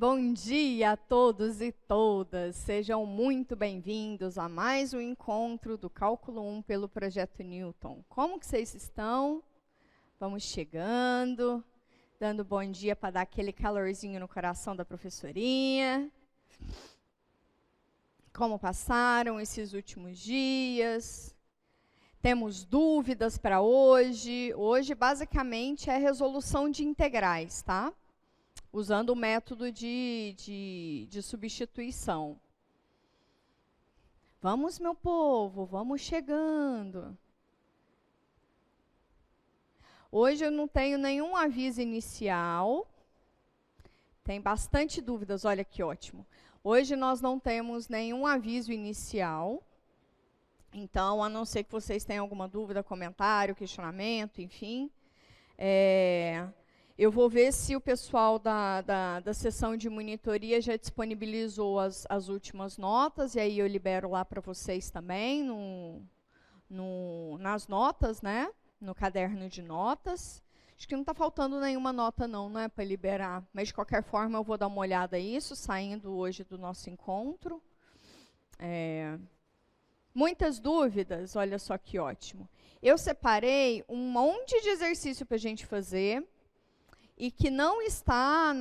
Bom dia a todos e todas, sejam muito bem-vindos a mais um encontro do Cálculo 1 pelo Projeto Newton. Como que vocês estão? Vamos chegando, dando bom dia para dar aquele calorzinho no coração da professorinha. Como passaram esses últimos dias? Temos dúvidas para hoje? Hoje, basicamente, é resolução de integrais, tá? Usando o método de substituição. Vamos, meu povo, vamos chegando. Hoje eu não tenho nenhum aviso inicial. Tem bastante dúvidas, olha que ótimo. Hoje nós não temos nenhum aviso inicial. Então, a não ser que vocês tenham alguma dúvida, comentário, questionamento, enfim. Eu vou ver se o pessoal da sessão de monitoria já disponibilizou as últimas notas, e aí eu libero lá para vocês também, nas notas, né? No caderno de notas. Acho que não está faltando nenhuma nota não, né, para liberar. Mas, de qualquer forma, eu vou dar uma olhada nisso, saindo hoje do nosso encontro. Muitas dúvidas? Olha só que ótimo. Eu separei um monte de exercício para a gente fazer, e que não está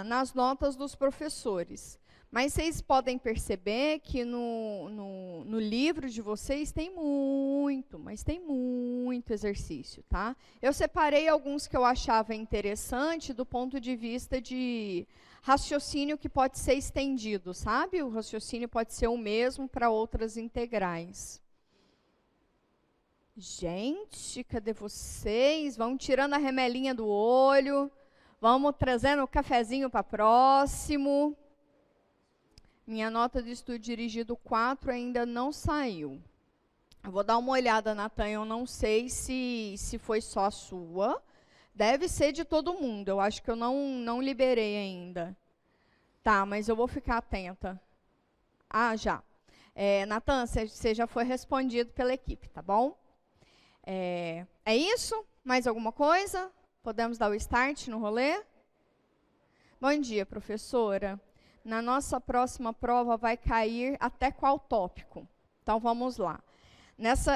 nas notas dos professores. Mas vocês podem perceber que no livro de vocês tem muito, mas tem muito exercício, tá? Eu separei alguns que eu achava interessante do ponto de vista de raciocínio que pode ser estendido, sabe? O raciocínio pode ser o mesmo para outras integrais. Gente, cadê vocês? Vamos tirando a remelinha do olho. Vamos trazendo o cafezinho para próximo. Minha nota de estudo dirigido 4 ainda não saiu. Eu vou dar uma olhada, Natan. Eu não sei se foi só a sua. Deve ser de todo mundo. Eu acho que eu não liberei ainda. Tá, mas eu vou ficar atenta. Ah, já. Natan, você já foi respondido pela equipe, tá bom? É isso? Mais alguma coisa? Podemos dar o start no rolê? Bom dia, professora. Na nossa próxima prova vai cair até qual tópico? Então, vamos lá.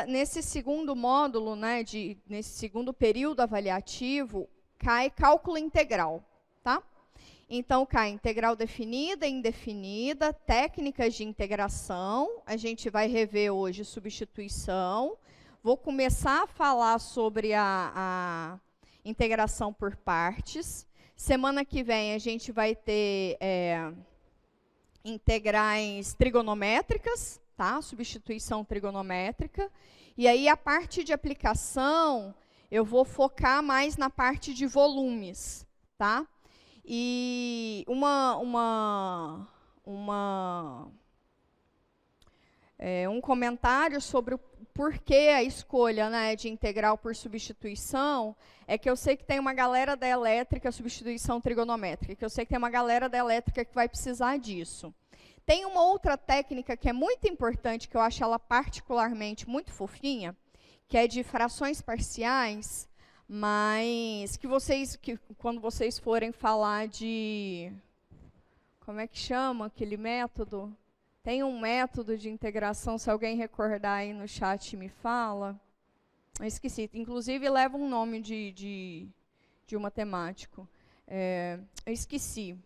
Nesse segundo módulo, né, nesse segundo período avaliativo, cai cálculo integral, tá? Então, cai integral definida, indefinida, técnicas de integração. A gente vai rever hoje substituição. Vou começar a falar sobre a integração por partes. Semana que vem a gente vai ter integrais trigonométricas, tá? Substituição trigonométrica. E aí a parte de aplicação, eu vou focar mais na parte de volumes, tá? E um comentário sobre o porquê a escolha, né, de integral por substituição, é que eu sei que tem uma galera da elétrica, substituição trigonométrica, que eu sei que tem uma galera da elétrica que vai precisar disso. Tem uma outra técnica que é muito importante, que eu acho ela particularmente muito fofinha, que é de frações parciais, mas que quando vocês forem falar de... Como é que chama aquele método? Tem um método de integração, se alguém recordar aí no chat me fala. Eu esqueci, inclusive leva um nome de um matemático. Eu esqueci.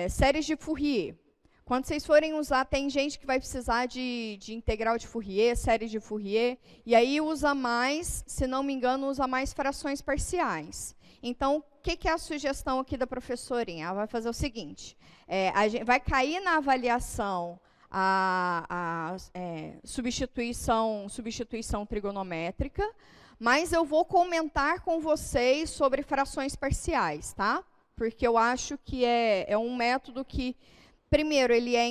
Séries de Fourier. Quando vocês forem usar, tem gente que vai precisar de integral de Fourier, séries de Fourier, e aí usa mais, se não me engano, usa mais frações parciais. Então, o que é a sugestão aqui da professorinha? Ela vai fazer o seguinte, vai cair na avaliação a substituição trigonométrica, mas eu vou comentar com vocês sobre frações parciais, tá? Porque eu acho que é um método que, primeiro, ele é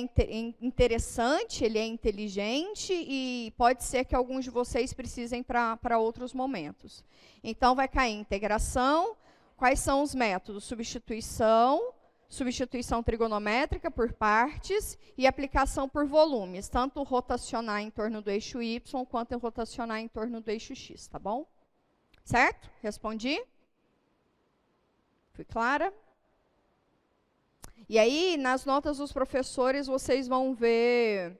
interessante, ele é inteligente e pode ser que alguns de vocês precisem para outros momentos. Então, vai cair integração. Quais são os métodos? Substituição trigonométrica por partes e aplicação por volumes, tanto rotacionar em torno do eixo Y quanto rotacionar em torno do eixo X, tá bom? Certo? Respondi? Fui clara? E aí, nas notas dos professores, vocês vão ver,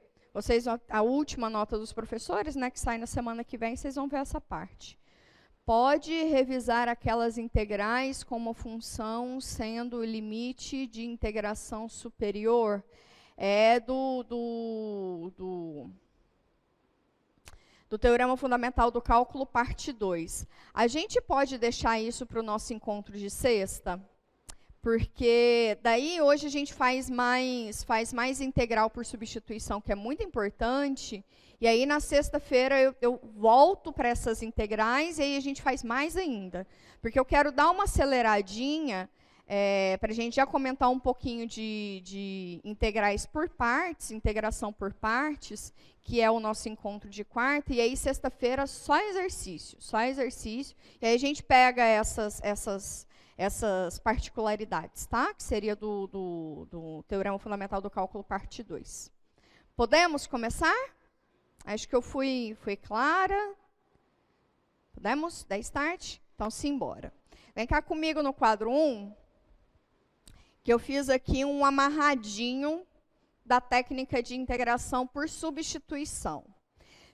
a última nota dos professores, né, que sai na semana que vem, vocês vão ver essa parte. Pode revisar aquelas integrais com uma função sendo o limite de integração superior. É do Teorema Fundamental do Cálculo, parte 2. A gente pode deixar isso para o nosso encontro de sexta? Porque daí hoje a gente faz mais integral por substituição, que é muito importante. E aí na sexta-feira eu volto para essas integrais e aí a gente faz mais ainda. Porque eu quero dar uma aceleradinha para a gente já comentar um pouquinho de integrais por partes, integração por partes, que é o nosso encontro de quarta. E aí sexta-feira só exercício. E aí a gente pega essas particularidades, tá? Que seria do Teorema Fundamental do Cálculo, parte 2. Podemos começar? Acho que eu fui clara. Podemos dar start? Então, simbora. Vem cá comigo no quadro 1, que eu fiz aqui um amarradinho da técnica de integração por substituição.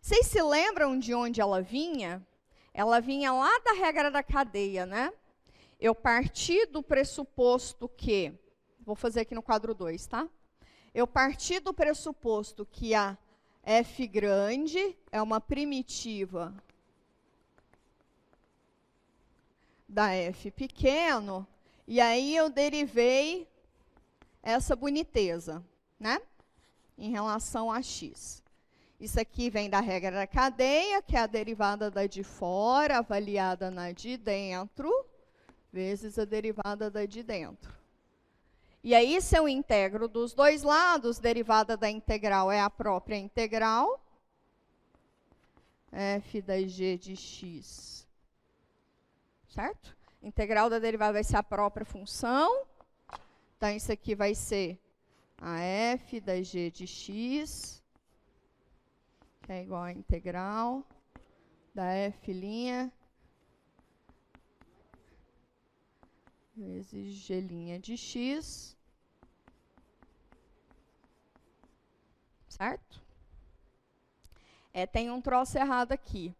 Vocês se lembram de onde ela vinha? Ela vinha lá da regra da cadeia, né? Eu parti do pressuposto que, vou fazer aqui no quadro 2, tá? Eu parti do pressuposto que a f grande é uma primitiva da f pequeno, e aí eu derivei essa boniteza, né? Em relação a x. Isso aqui vem da regra da cadeia, que é a derivada da de fora, avaliada na de dentro, vezes a derivada da de dentro. E aí, se eu integro dos dois lados, derivada da integral é a própria integral, f da g de x, certo? Integral da derivada vai ser a própria função, então isso aqui vai ser a f da g de x, que é igual a integral da f' vezes g' de x, certo? Tem um troço errado aqui.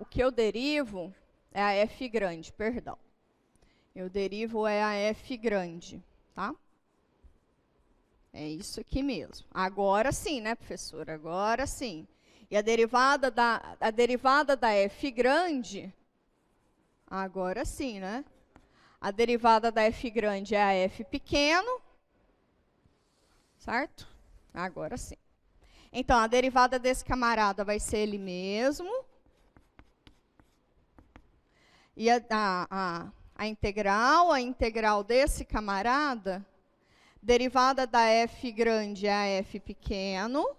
O que eu derivo é a f grande, perdão. Eu derivo a f grande, tá? É isso aqui mesmo. Agora sim, né, professora? Agora sim. E a derivada da f grande, agora sim, né? A derivada da f grande é a f pequeno, certo? Agora sim. Então, a derivada desse camarada vai ser ele mesmo. E a integral desse camarada, derivada da f grande é a f pequeno,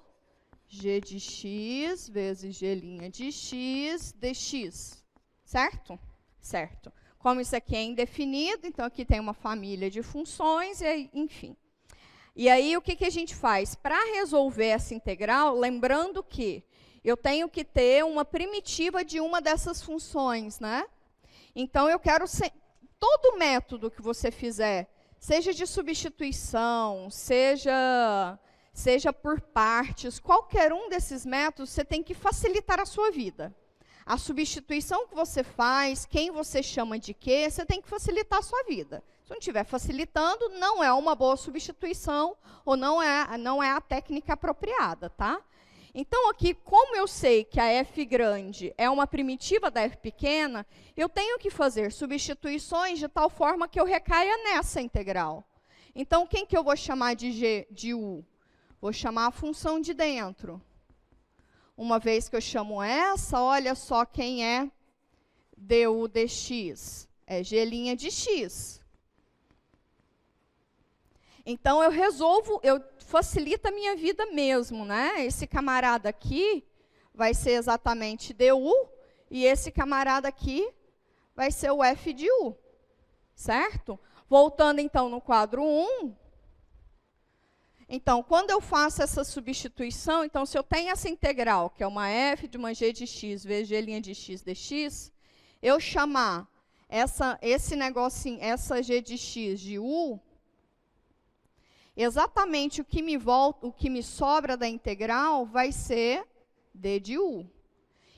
g de x vezes g' de x dx, certo? Certo. Como isso aqui é indefinido, então aqui tem uma família de funções, e enfim. E aí, o que a gente faz? Para resolver essa integral, lembrando que eu tenho que ter uma primitiva de uma dessas funções, né? Então, eu quero... todo método que você fizer, seja de substituição, seja por partes, qualquer um desses métodos, você tem que facilitar a sua vida. A substituição que você faz, quem você chama de quê, você tem que facilitar a sua vida. Se não estiver facilitando, não é uma boa substituição ou não é a técnica apropriada, tá? Então, aqui, como eu sei que a f grande é uma primitiva da f pequena, eu tenho que fazer substituições de tal forma que eu recaia nessa integral. Então, quem que eu vou chamar de u? Vou chamar a função de dentro. Uma vez que eu chamo essa, olha só quem é du dx. É g' de x. Então, eu facilita a minha vida mesmo, né? Esse camarada aqui vai ser exatamente du, e esse camarada aqui vai ser o f de u, certo? Voltando, então, no quadro 1. Então, quando eu faço essa substituição, então, se eu tenho essa integral, que é uma f de uma g de x vezes g' de x dx, eu chamar esse negocinho, essa g de x de u, exatamente o que me sobra da integral vai ser d de u.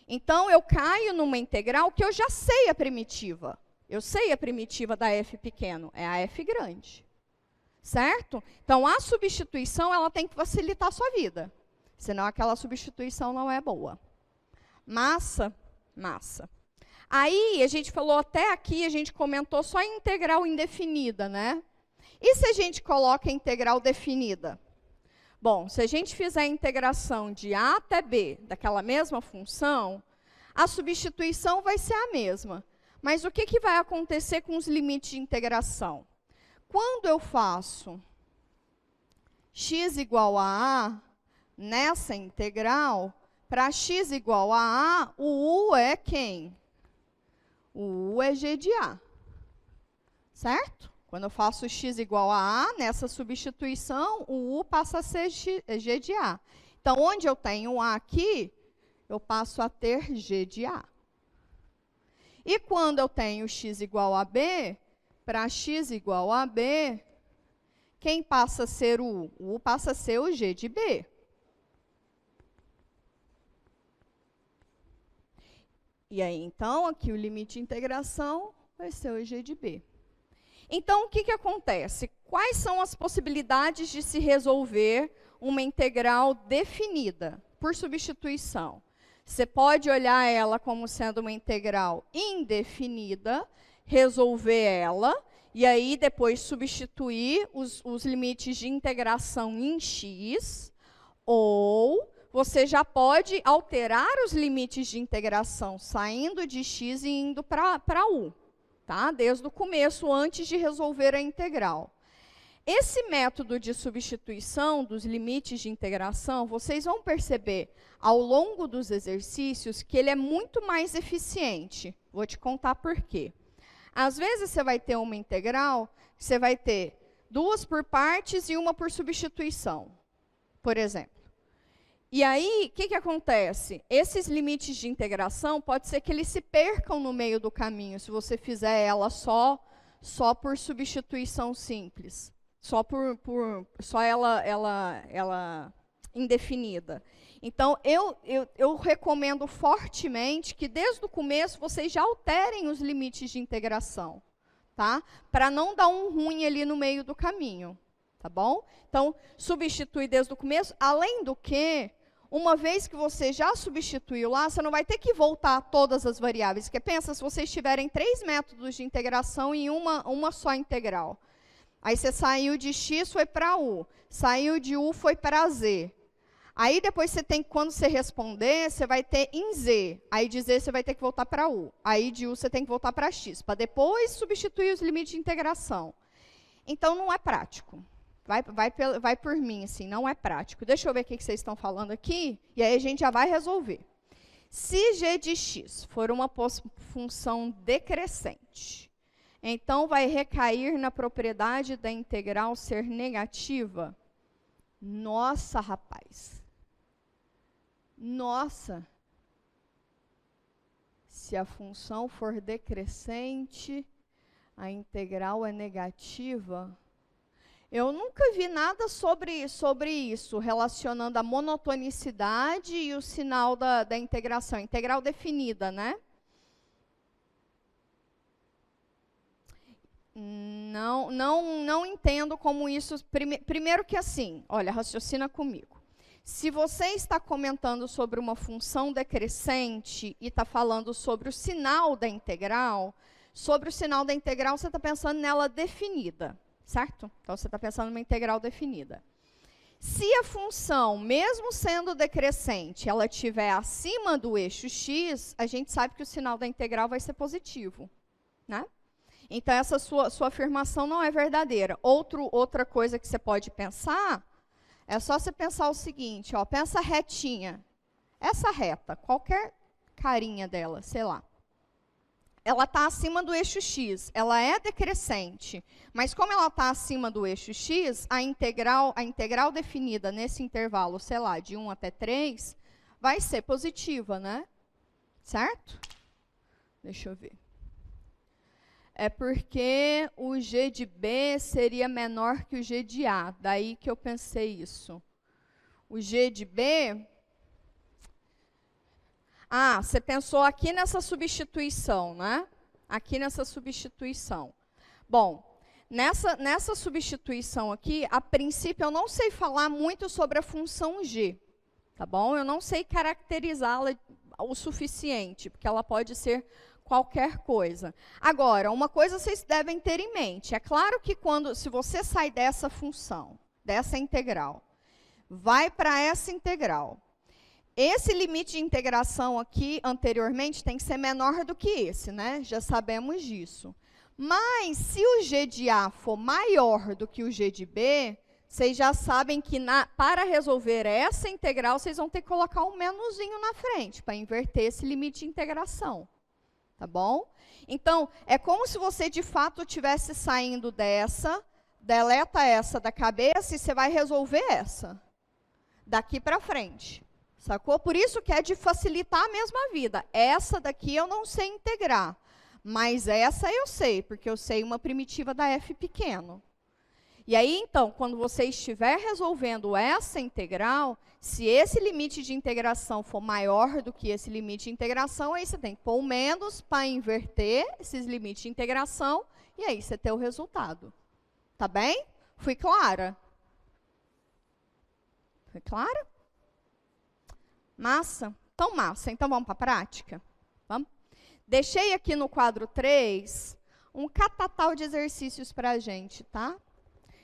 Então, eu caio numa integral que eu já sei a primitiva. Eu sei a primitiva da f pequeno, é a f grande. Certo? Então, a substituição ela tem que facilitar a sua vida. Senão, aquela substituição não é boa. Massa. Aí, a gente falou até aqui, a gente comentou só em integral indefinida, né? E se a gente coloca integral definida? Bom, se a gente fizer a integração de a até b daquela mesma função, a substituição vai ser a mesma. Mas o que vai acontecer com os limites de integração? Quando eu faço x igual a nessa integral, para x igual a o u é quem? O u é g de a. Certo? Quando eu faço x igual a nessa substituição, o u passa a ser g de a. Então, onde eu tenho a aqui, eu passo a ter g de a. E quando eu tenho x igual a b, para x igual a b, quem passa a ser o u? O u passa a ser o g de b. E aí, então, aqui o limite de integração vai ser o g de b. Então, o que acontece? Quais são as possibilidades de se resolver uma integral definida por substituição? Você pode olhar ela como sendo uma integral indefinida, resolver ela, e aí depois substituir os limites de integração em x, ou você já pode alterar os limites de integração saindo de x e indo para u, tá? Desde o começo, antes de resolver a integral. Esse método de substituição dos limites de integração, vocês vão perceber ao longo dos exercícios que ele é muito mais eficiente. Vou te contar por quê. Às vezes, você vai ter uma integral, você vai ter duas por partes e uma por substituição, por exemplo. E aí, o que acontece? Esses limites de integração, pode ser que eles se percam no meio do caminho, se você fizer ela só por substituição simples. Só ela indefinida. Então, eu recomendo fortemente que, desde o começo, vocês já alterem os limites de integração, tá? Para não dar um ruim ali no meio do caminho, tá bom? Então, substitui desde o começo. Além do que, uma vez que você já substituiu lá, você não vai ter que voltar a todas as variáveis. Porque pensa, se vocês tiverem 3 métodos de integração em uma só integral. Aí você saiu de x, foi para u. Saiu de u, foi para z. Aí depois você tem, quando você responder, você vai ter em z. Aí de z você vai ter que voltar para u. Aí de u você tem que voltar para x, para depois substituir os limites de integração. Então não é prático. Vai por mim, assim, não é prático. Deixa eu ver o que vocês estão falando aqui, e aí a gente já vai resolver. Se g de x for uma função decrescente, então vai recair na propriedade da integral ser negativa? Nossa, rapaz. Nossa. Se a função for decrescente, a integral é negativa? Eu nunca vi nada sobre isso, relacionando a monotonicidade e o sinal da integração. Integral definida, né? Não entendo como isso... Primeiro que assim, olha, raciocina comigo. Se você está comentando sobre uma função decrescente e está falando sobre o sinal da integral, sobre o sinal da integral você está pensando nela definida, certo? Então você está pensando numa integral definida. Se a função, mesmo sendo decrescente, ela estiver acima do eixo x, a gente sabe que o sinal da integral vai ser positivo, né? Então, essa sua afirmação não é verdadeira. Outra coisa que você pode pensar, é só você pensar o seguinte, ó, pensa retinha. Essa reta, qualquer carinha dela, sei lá, ela está acima do eixo x, ela é decrescente, mas como ela está acima do eixo x, a integral definida nesse intervalo, sei lá, de 1 até 3, vai ser positiva, né? Certo? Deixa eu ver. é porque o G de B seria menor que o G de A. Daí que eu pensei isso. O G de B... Ah, você pensou aqui nessa substituição, né? Aqui nessa substituição. Bom, nessa substituição aqui, a princípio eu não sei falar muito sobre a função G, tá bom? Eu não sei caracterizá-la o suficiente, porque ela pode ser qualquer coisa. Agora, uma coisa vocês devem ter em mente. É claro que se você sai dessa função, dessa integral, vai para essa integral, esse limite de integração aqui, anteriormente, tem que ser menor do que esse, né? Já sabemos disso. Mas, se o G de A for maior do que o G de B, vocês já sabem que para resolver essa integral, vocês vão ter que colocar um menuzinho na frente, para inverter esse limite de integração. Tá bom? Então, é como se você, de fato, estivesse saindo dessa, deleta essa da cabeça e você vai resolver essa, daqui para frente. Sacou? Por isso que é de facilitar a mesma vida. Essa daqui eu não sei integrar, mas essa eu sei, porque eu sei uma primitiva da f pequeno. E aí, então, quando você estiver resolvendo essa integral, se esse limite de integração for maior do que esse limite de integração, aí você tem que pôr o menos para inverter esses limites de integração, e aí você tem o resultado. Tá bem? Fui clara? Foi clara? Massa? Então, massa. Então, vamos para a prática? Vamos? Deixei aqui no quadro 3 um catatal de exercícios para a gente, tá?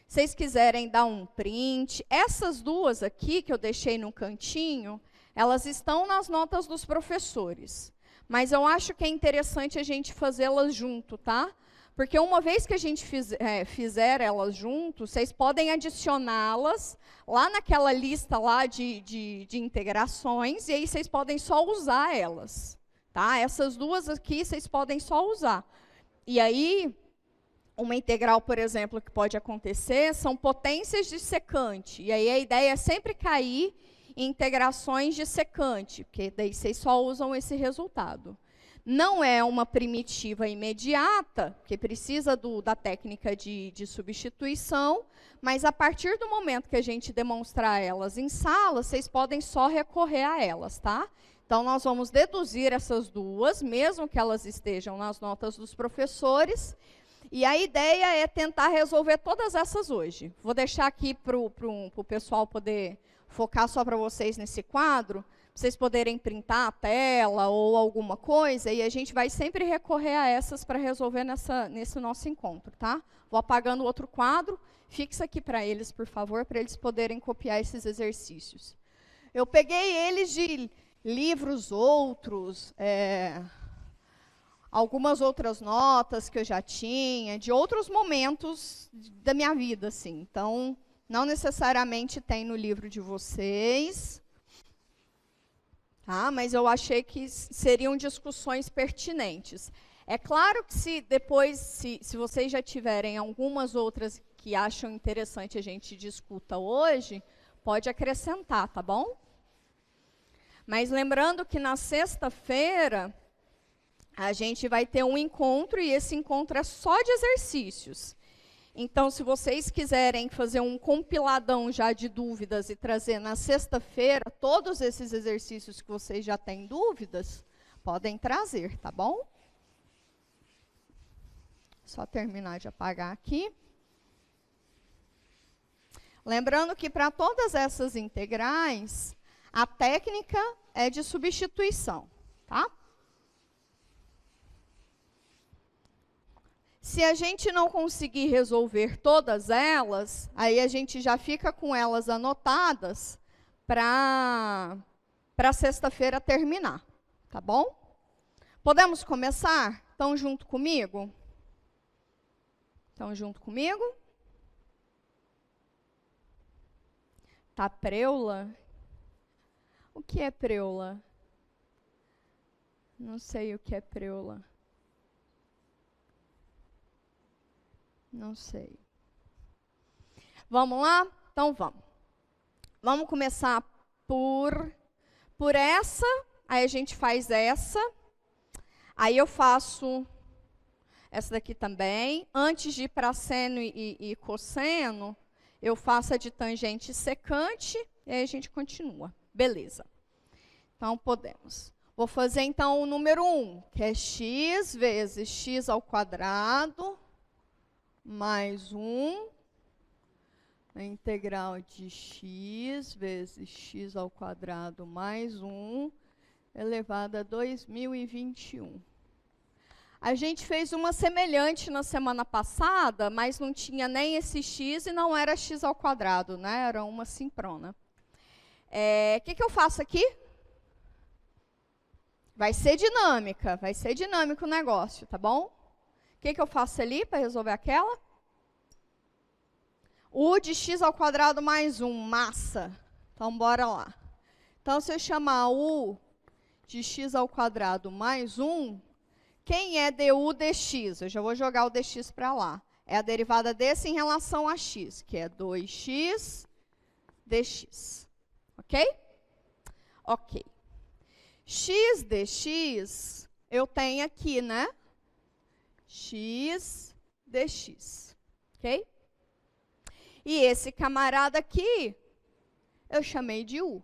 Se vocês quiserem dar um print, essas duas aqui que eu deixei no cantinho, elas estão nas notas dos professores. Mas eu acho que é interessante a gente fazê-las junto, tá? Porque uma vez que a gente fizer elas juntos, vocês podem adicioná-las lá naquela lista lá de integrações, e aí vocês podem só usar elas. Tá? Essas duas aqui, vocês podem só usar. E aí, uma integral, por exemplo, que pode acontecer, são potências de secante. E aí a ideia é sempre cair em integrações de secante, porque daí vocês só usam esse resultado. Não é uma primitiva imediata, que precisa da técnica de substituição, mas a partir do momento que a gente demonstrar elas em sala, vocês podem só recorrer a elas, tá? Então, nós vamos deduzir essas duas, mesmo que elas estejam nas notas dos professores, e a ideia é tentar resolver todas essas hoje. Vou deixar aqui para o pessoal poder focar só para vocês nesse quadro, para vocês poderem printar a tela ou alguma coisa, e a gente vai sempre recorrer a essas para resolver nesse nosso encontro, tá? Vou apagando o outro quadro, fixa aqui para eles, por favor, para eles poderem copiar esses exercícios. Eu peguei eles de livros outros, algumas outras notas que eu já tinha, de outros momentos da minha vida, assim. Então, não necessariamente tem no livro de vocês, tá? Mas eu achei que seriam discussões pertinentes. É claro que se vocês já tiverem algumas outras que acham interessante a gente discuta hoje, pode acrescentar, tá bom? Mas lembrando que na sexta-feira a gente vai ter um encontro, e esse encontro é só de exercícios. Então, se vocês quiserem fazer um compiladão já de dúvidas e trazer na sexta-feira todos esses exercícios que vocês já têm dúvidas, podem trazer, tá bom? Só terminar de apagar aqui. Lembrando que para todas essas integrais, a técnica é de substituição, tá? Se a gente não conseguir resolver todas elas, aí a gente já fica com elas anotadas para sexta-feira terminar, tá bom? Podemos começar? Estão junto comigo? Estão junto comigo? Tá preula? O que é preula? Não sei o que é preula. Não sei. Vamos lá? Então vamos. Vamos começar por essa, aí a gente faz essa, aí eu faço essa daqui também. Antes de ir para seno e cosseno, eu faço a de tangente secante, e aí a gente continua. Beleza. Então, podemos. Vou fazer, então, o número 1, que é x vezes x ao quadrado, mais 1, a integral de x vezes x ao quadrado mais 1, elevado a 2021. A gente fez uma semelhante na semana passada, mas não tinha nem esse x e não era x ao quadrado, né? Era uma simprona. O que eu faço aqui? Vai ser dinâmica, vai ser dinâmico o negócio, tá bom? O que eu faço ali para resolver aquela? U de x ao quadrado mais 1, massa. Então, bora lá. Então, se eu chamar U de x ao quadrado mais 1, quem é du dx? Eu já vou jogar o dx para lá. É a derivada desse em relação a x, que é 2x dx. Ok? Ok. X dx, eu tenho aqui, né? X dx. Ok? E esse camarada aqui, eu chamei de U.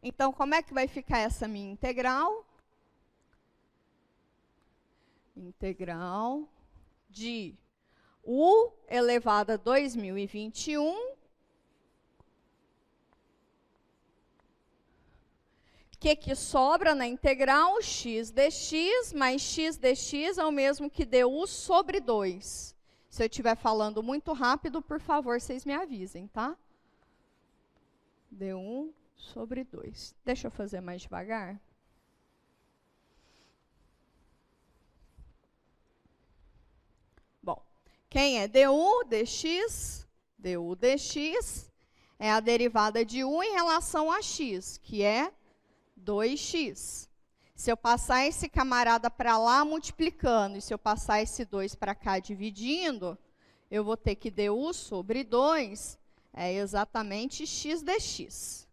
Então, como é que vai ficar essa minha integral? Integral de U elevado a 2021. O que sobra na integral? X dx mais x dx é o mesmo que du sobre 2. Se eu estiver falando muito rápido, por favor, vocês me avisem, tá? Du sobre 2. Deixa eu fazer mais devagar. Bom, quem é du dx? Du dx é a derivada de U em relação a x, que é 2x. Se eu passar esse camarada para lá multiplicando, e se eu passar esse 2 para cá dividindo, eu vou ter que du sobre 2 é exatamente x dx.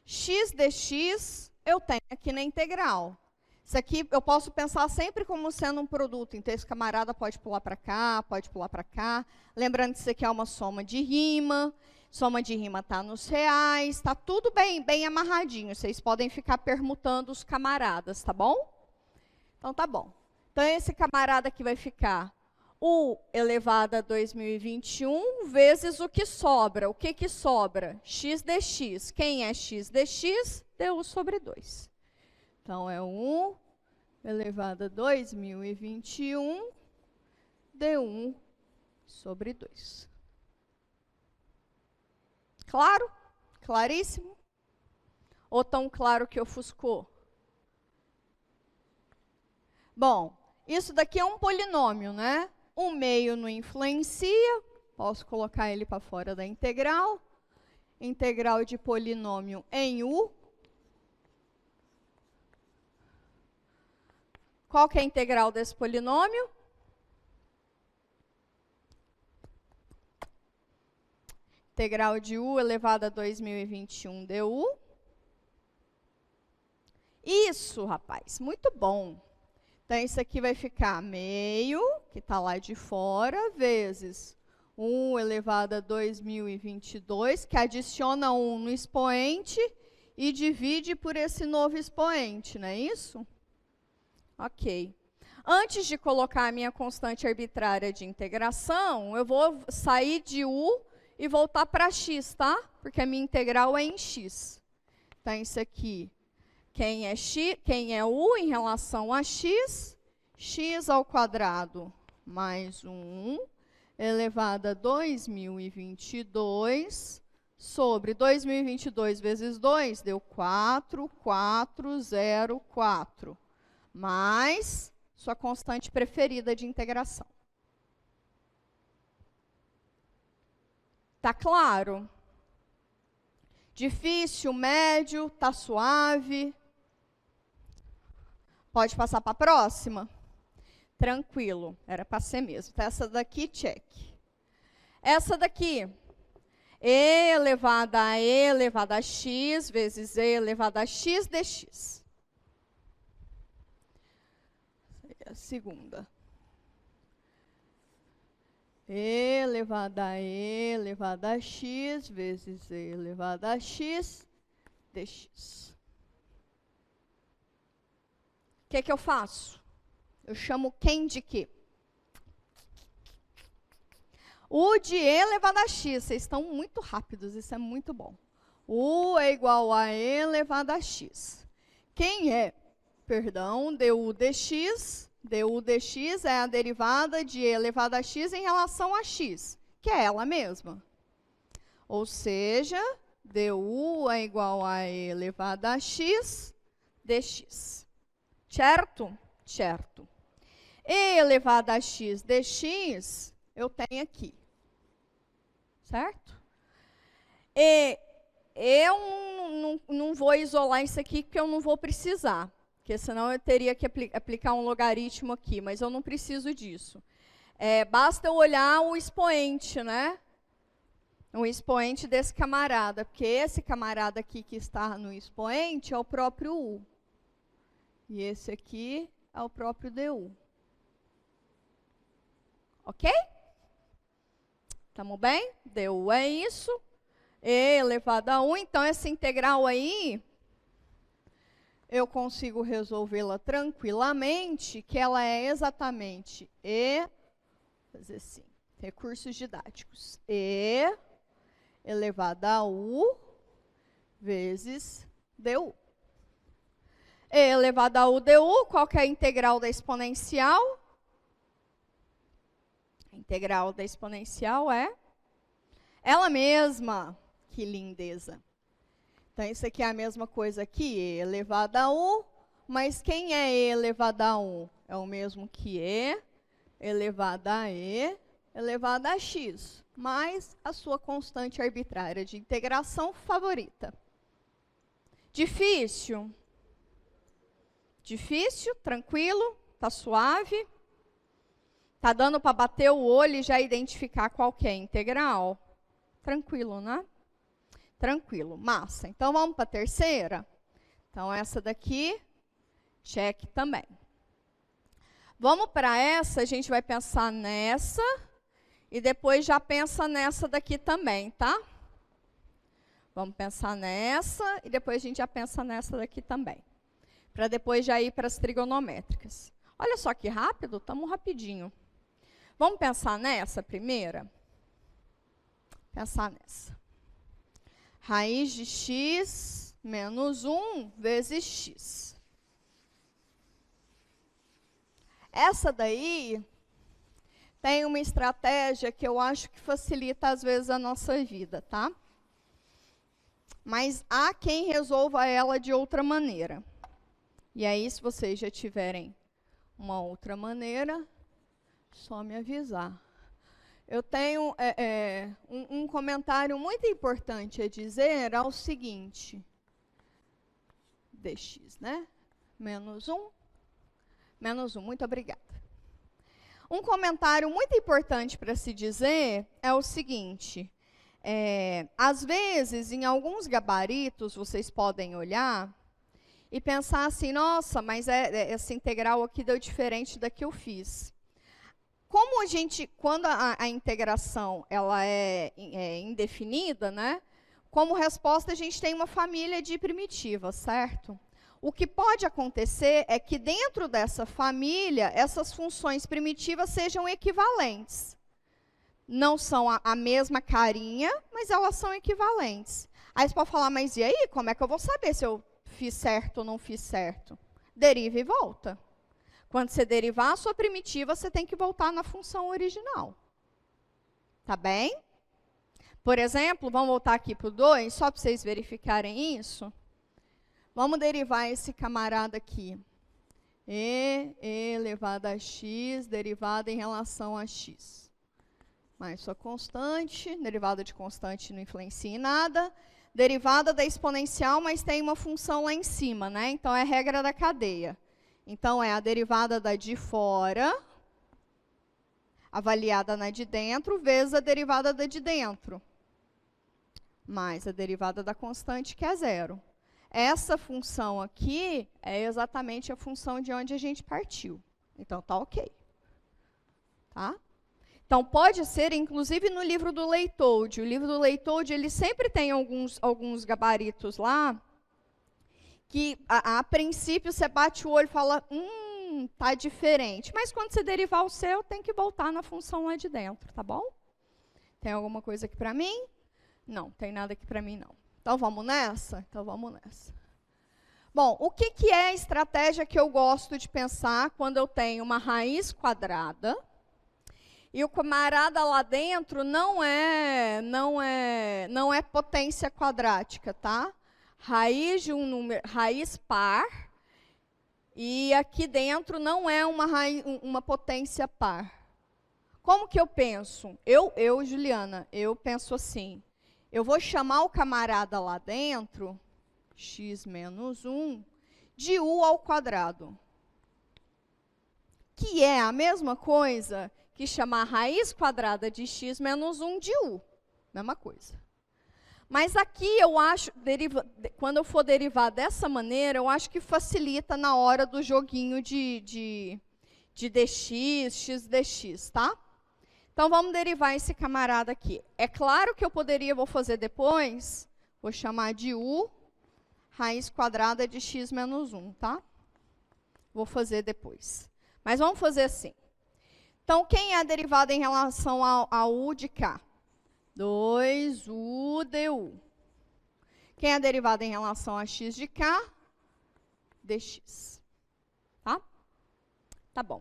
X dx eu tenho aqui na integral. Isso aqui eu posso pensar sempre como sendo um produto. Então, esse camarada pode pular para cá, pode pular para cá. Lembrando que isso aqui é uma soma de rima. Soma de rima está nos reais. Está tudo bem amarradinho. Vocês podem ficar permutando os camaradas, tá bom? Então, tá bom. Então, esse camarada aqui vai ficar U elevado a 2021 vezes o que sobra. O que sobra? X dx. Quem é x dx? Du sobre 2. Então, é 1 elevado a 2021 d1 sobre 2. Claro? Claríssimo? Ou tão claro que ofuscou? Bom, isso daqui é um polinômio, né? O meio não influencia, posso colocar ele para fora da integral. Integral de polinômio em U. Qual que é a integral desse polinômio? Integral de U elevado a 2021 du. Isso, rapaz, muito bom. Então, isso aqui vai ficar meio, que está lá de fora, vezes 1 elevado a 2022, que adiciona 1 no expoente e divide por esse novo expoente, não é isso? Ok. Antes de colocar a minha constante arbitrária de integração, eu vou sair de U e voltar para x, tá? Porque a minha integral é em x. Então, isso aqui, quem é U em relação a x? X ao quadrado mais 1 elevado a 2022 sobre 2022 vezes 2, deu 4,404. Mais sua constante preferida de integração. Tá claro? Difícil, médio, tá suave? Pode passar para a próxima? Tranquilo, era para ser mesmo. Então, essa daqui, check. Essa daqui, e elevado a x vezes e elevado a x dx. A segunda. E elevado a E elevado a x vezes E elevado a x dx. O que eu faço? Eu chamo quem de quê? U de E elevado a x. Vocês estão muito rápidos, isso é muito bom. U é igual a E elevado a x. Quem é? Perdão, du dx. Du dx é a derivada de E elevado a x em relação a x, que é ela mesma. Ou seja, du é igual a E elevado a x dx. Certo? Certo. E elevado a x dx, eu tenho aqui. Certo? E eu não vou isolar isso aqui, porque eu não vou precisar. Porque senão eu teria que aplicar um logaritmo aqui, mas eu não preciso disso. Basta eu olhar o expoente, né? O expoente desse camarada, porque esse camarada aqui que está no expoente é o próprio U. E esse aqui é o próprio du. Ok? Estamos bem? Du é isso. E elevado a 1, então essa integral aí, eu consigo resolvê-la tranquilamente, que ela é exatamente fazer assim, recursos didáticos. E elevado a U vezes du. E elevado a U du, qual que é a integral da exponencial? A integral da exponencial é ela mesma. Que lindeza. Então, isso aqui é a mesma coisa aqui, E elevado a U, mas quem é E elevado a 1? É o mesmo que E elevado a E elevado a x, mais a sua constante arbitrária de integração favorita. Difícil? Difícil, tranquilo, tá suave. Tá dando para bater o olho e já identificar qual que é a integral? Tranquilo, né? Tranquilo, massa. Então, vamos para a terceira? Então, essa daqui, check também. Vamos para essa, a gente vai pensar nessa, e depois já pensa nessa daqui também, tá? Vamos pensar nessa, e depois a gente já pensa nessa daqui também. Para depois já ir para as trigonométricas. Olha só que rápido, estamos rapidinho. Vamos pensar nessa primeira? Pensar nessa. Raiz de x menos 1 vezes x. Essa daí tem uma estratégia que eu acho que facilita às vezes a nossa vida, tá? Mas há quem resolva ela de outra maneira. E aí, se vocês já tiverem uma outra maneira, só me avisar. Eu tenho um comentário muito importante a dizer, é o seguinte. Dx, né? Menos 1. Menos 1, muito obrigada. Um comentário muito importante para se dizer é o seguinte. Às vezes, em alguns gabaritos, vocês podem olhar e pensar assim, nossa, mas essa integral aqui deu diferente da que eu fiz. Como quando a integração ela é indefinida, né? Como resposta, a gente tem uma família de primitivas, certo? O que pode acontecer é que dentro dessa família, essas funções primitivas sejam equivalentes. Não são a mesma carinha, mas elas são equivalentes. Aí você pode falar, mas e aí, como é que eu vou saber se eu fiz certo ou não fiz certo? Deriva e volta. Quando você derivar a sua primitiva, você tem que voltar na função original. Tá bem? Por exemplo, vamos voltar aqui para o 2, só para vocês verificarem isso. Vamos derivar esse camarada aqui. E elevado a x, derivada em relação a x. Mais sua constante, derivada de constante não influencia em nada. Derivada da exponencial, mas tem uma função lá em cima, né? Então, é a regra da cadeia. Então, é a derivada da de fora, avaliada na de dentro, vezes a derivada da de dentro. Mais a derivada da constante, que é 0. Essa função aqui é exatamente a função de onde a gente partiu. Então, tá ok. Tá? Então, pode ser, inclusive no livro do Leitoldi. O livro do Leitoldi, ele sempre tem alguns gabaritos lá, que a princípio você bate o olho e fala, tá diferente. Mas quando você derivar o seu, tem que voltar na função lá de dentro, tá bom? Tem alguma coisa aqui para mim? Não, tem nada aqui para mim, não. Então, vamos nessa? Então, vamos nessa. Bom, o que é a estratégia que eu gosto de pensar quando eu tenho uma raiz quadrada e o camarada lá dentro não é potência quadrática, tá? Raiz de um número, raiz par, e aqui dentro não é uma potência par. Como que eu penso? Juliana, eu penso assim, eu vou chamar o camarada lá dentro, x menos 1, de u ao quadrado. Que é a mesma coisa que chamar a raiz quadrada de x menos 1 de u. Mesma coisa. Mas aqui eu acho, quando eu for derivar dessa maneira, eu acho que facilita na hora do joguinho de dx, x dx, tá? Então, vamos derivar esse camarada aqui. É claro que vou fazer depois, vou chamar de u, raiz quadrada de x menos 1, tá? Vou fazer depois. Mas vamos fazer assim. Então, quem é a derivada em relação ao u de cá? 2u du. Quem é a derivada em relação a x de cá? Dx. Tá? Tá bom.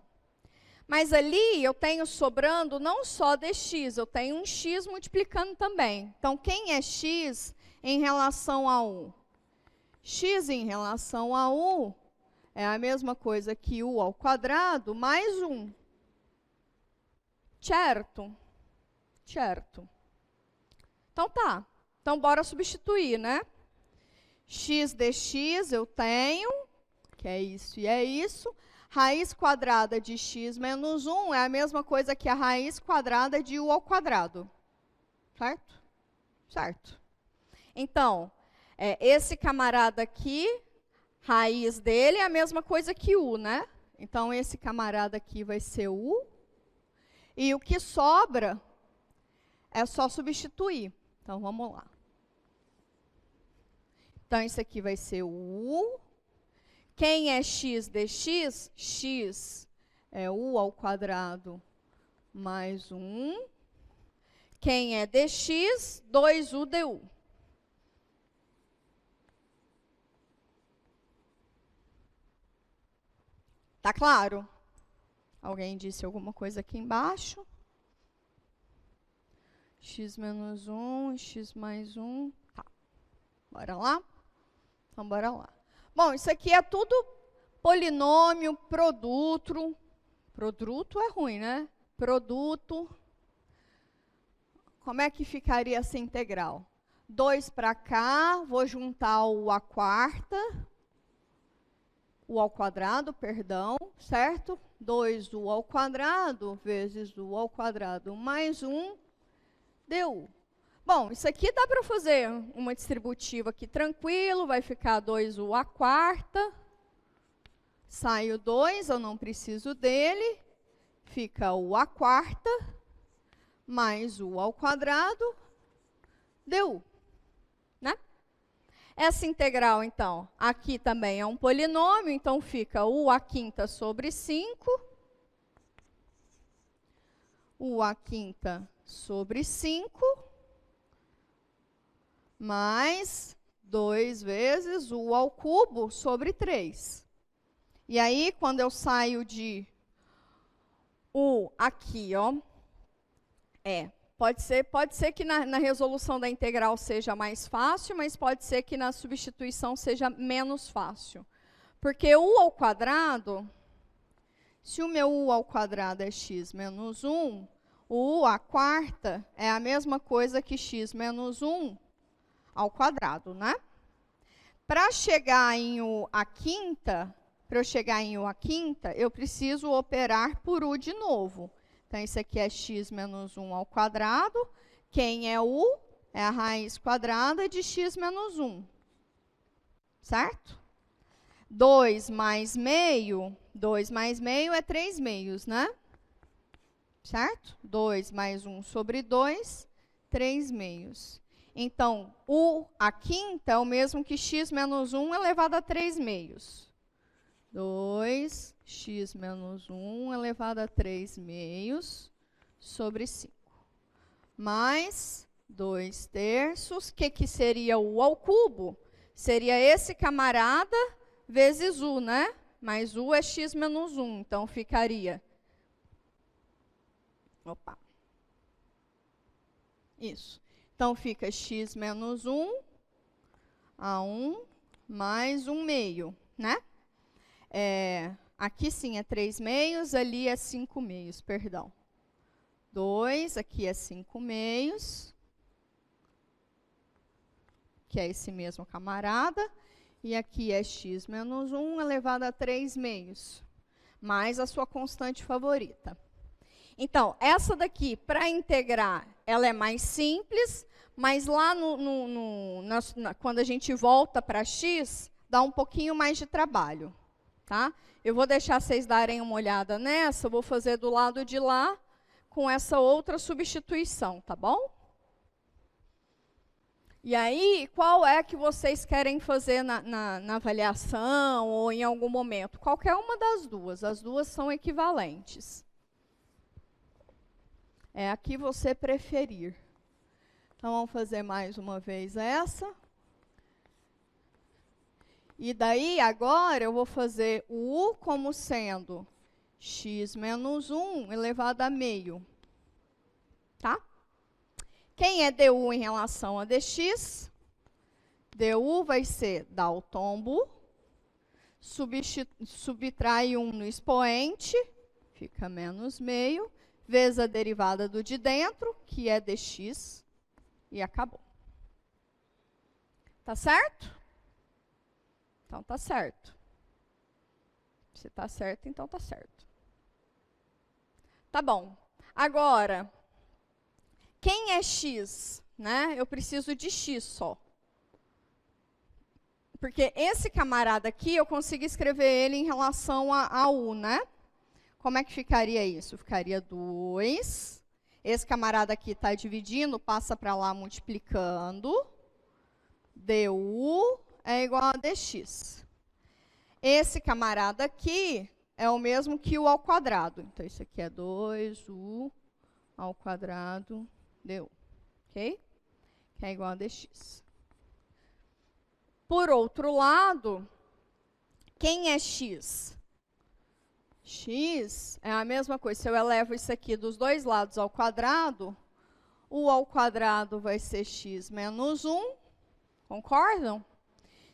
Mas ali eu tenho sobrando não só dx, eu tenho um x multiplicando também. Então, quem é x em relação a u? X em relação a u é a mesma coisa que u ao quadrado mais 1. Certo? Certo. Então, tá. Então, bora substituir, né? X dx eu tenho, que é isso e é isso. Raiz quadrada de x menos 1 é a mesma coisa que a raiz quadrada de u ao quadrado. Certo? Certo. Então, esse camarada aqui, raiz dele é a mesma coisa que u, né? Então, esse camarada aqui vai ser u. E o que sobra é só substituir. Então, vamos lá. Então, isso aqui vai ser o u. Quem é x dx? X é u ao quadrado mais 1. Quem é dx? 2u du. Tá claro? Alguém disse alguma coisa aqui embaixo? X menos 1, x mais 1. Tá. Bora lá? Então, bora lá. Bom, isso aqui é tudo polinômio, produto. Produto é ruim, né? Produto. Como é que ficaria essa integral? 2 para cá, vou juntar o a quarta. U ao quadrado, perdão, certo? 2u ao quadrado vezes u ao quadrado mais 1 du. Bom, isso aqui dá para fazer uma distributiva aqui tranquilo, vai ficar 2u à quarta. Sai o 2, eu não preciso dele. Fica u à quarta mais u ao quadrado du. Né? Essa integral, então, aqui também é um polinômio, então fica u à quinta sobre 5. U à quinta sobre 5. Mais 2 vezes u ao cubo sobre 3. E aí, quando eu saio de u aqui, ó, pode ser que na resolução da integral seja mais fácil, mas pode ser que na substituição seja menos fácil. Porque u ao quadrado, se o meu u ao quadrado é x menos 1, o u à quarta é a mesma coisa que x menos 1 ao quadrado, né? Para chegar em u à quinta, eu preciso operar por u de novo. Então, isso aqui é x menos 1 ao quadrado. Quem é u? É a raiz quadrada de x menos 1. Certo? 2 mais meio é 3 meios, né? certo? 2 mais 1 sobre 2, 3 meios. Então, a quinta é o mesmo que x menos 1 elevado a 3 meios. 2x menos 1 elevado a 3 meios sobre 5. Mais 2 terços. O que seria u ao cubo? Seria esse camarada vezes u, né? Mas u é x menos 1, então ficaria... Opa. Isso. Então, fica x menos 1 a 1 mais 1 meio, né? Aqui sim é 3 meios, ali é 5 meios, perdão. 2, aqui é 5 meios, que é esse mesmo camarada. E aqui é x menos 1 elevado a 3 meios, mais a sua constante favorita. Então, essa daqui, para integrar, ela é mais simples, mas lá quando a gente volta para x, dá um pouquinho mais de trabalho, tá? Eu vou deixar vocês darem uma olhada nessa, eu vou fazer do lado de lá, com essa outra substituição, tá bom? E aí, qual é que vocês querem fazer na avaliação ou em algum momento? Qualquer uma das duas, as duas são equivalentes. É a que você preferir. Então, vamos fazer mais uma vez essa. E daí, agora, eu vou fazer o u como sendo x menos 1 elevado a meio. Tá? Quem é du em relação a dx? Du vai ser dar o tombo, subtrai 1 no expoente, fica menos meio, vezes a derivada do de dentro, que é dx, e acabou. Tá certo? Então, tá certo. Se tá certo, então tá certo. Tá bom. Agora, quem é x? Né? Eu preciso de x só. Porque esse camarada aqui, eu consigo escrever ele em relação a u, né? Como é que ficaria isso? Ficaria 2. Esse camarada aqui está dividindo, passa para lá multiplicando. Du é igual a dx. Esse camarada aqui é o mesmo que u ao quadrado. Então, isso aqui é 2u ao quadrado du. Ok? Que é igual a dx. Por outro lado, quem é x? X é a mesma coisa. Se eu elevo isso aqui dos dois lados ao quadrado, u ao quadrado vai ser x menos 1. Concordam?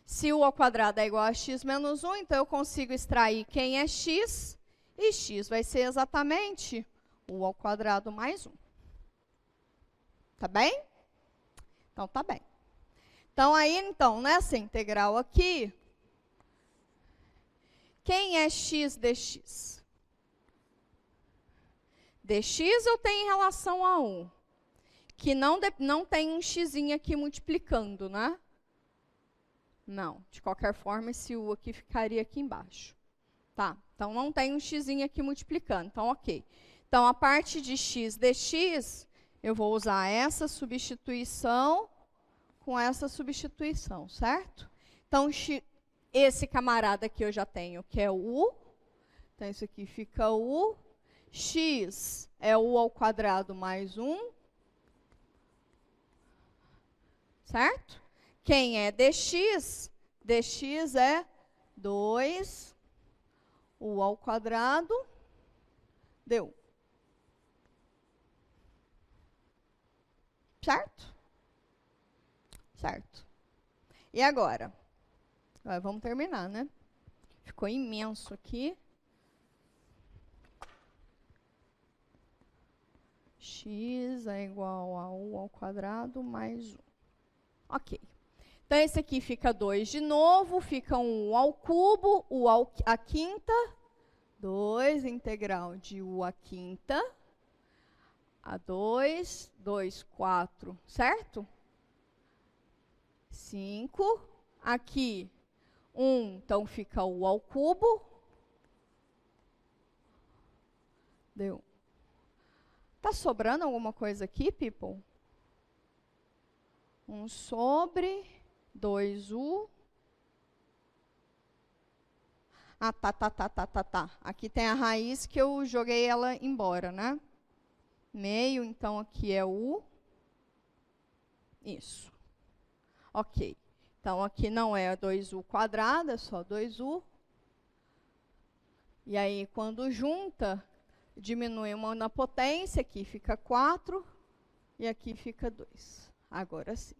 Se u ao quadrado é igual a x menos 1, então eu consigo extrair quem é x, e x vai ser exatamente u ao quadrado mais 1. Tá bem? Então, tá bem. Então, aí, nessa integral aqui, quem é x dx? Dx eu tenho em relação a 1, que não tem um x aqui multiplicando, né? Não, de qualquer forma, esse u aqui ficaria aqui embaixo. Tá, então não tem um x aqui multiplicando, então ok. Então, a parte de x dx, eu vou usar essa substituição com essa substituição, certo? Então, esse camarada aqui eu já tenho, que é o u. Então, isso aqui fica u. X é u ao quadrado mais 1. Certo? Quem é dx? Dx é 2 u ao quadrado du. Certo? Certo. E agora? Vamos terminar, né? Ficou imenso aqui. X é igual a u ao quadrado mais 1. Ok. Então, esse aqui fica 2 de novo, fica um u ao cubo, u à quinta, 2 integral de u à quinta, a 2, 2, 4, certo? 5. Aqui, 1, então fica u ao cubo. Deu. Tá sobrando alguma coisa aqui, people? 1 sobre 2u. Ah, tá. Aqui tem a raiz que eu joguei ela embora, né? Meio, então aqui é u. Isso. Ok. Então, aqui não é 2u quadrado, é só 2u. E aí, quando junta, diminui uma na potência, aqui fica 4 e aqui fica 2. Agora sim.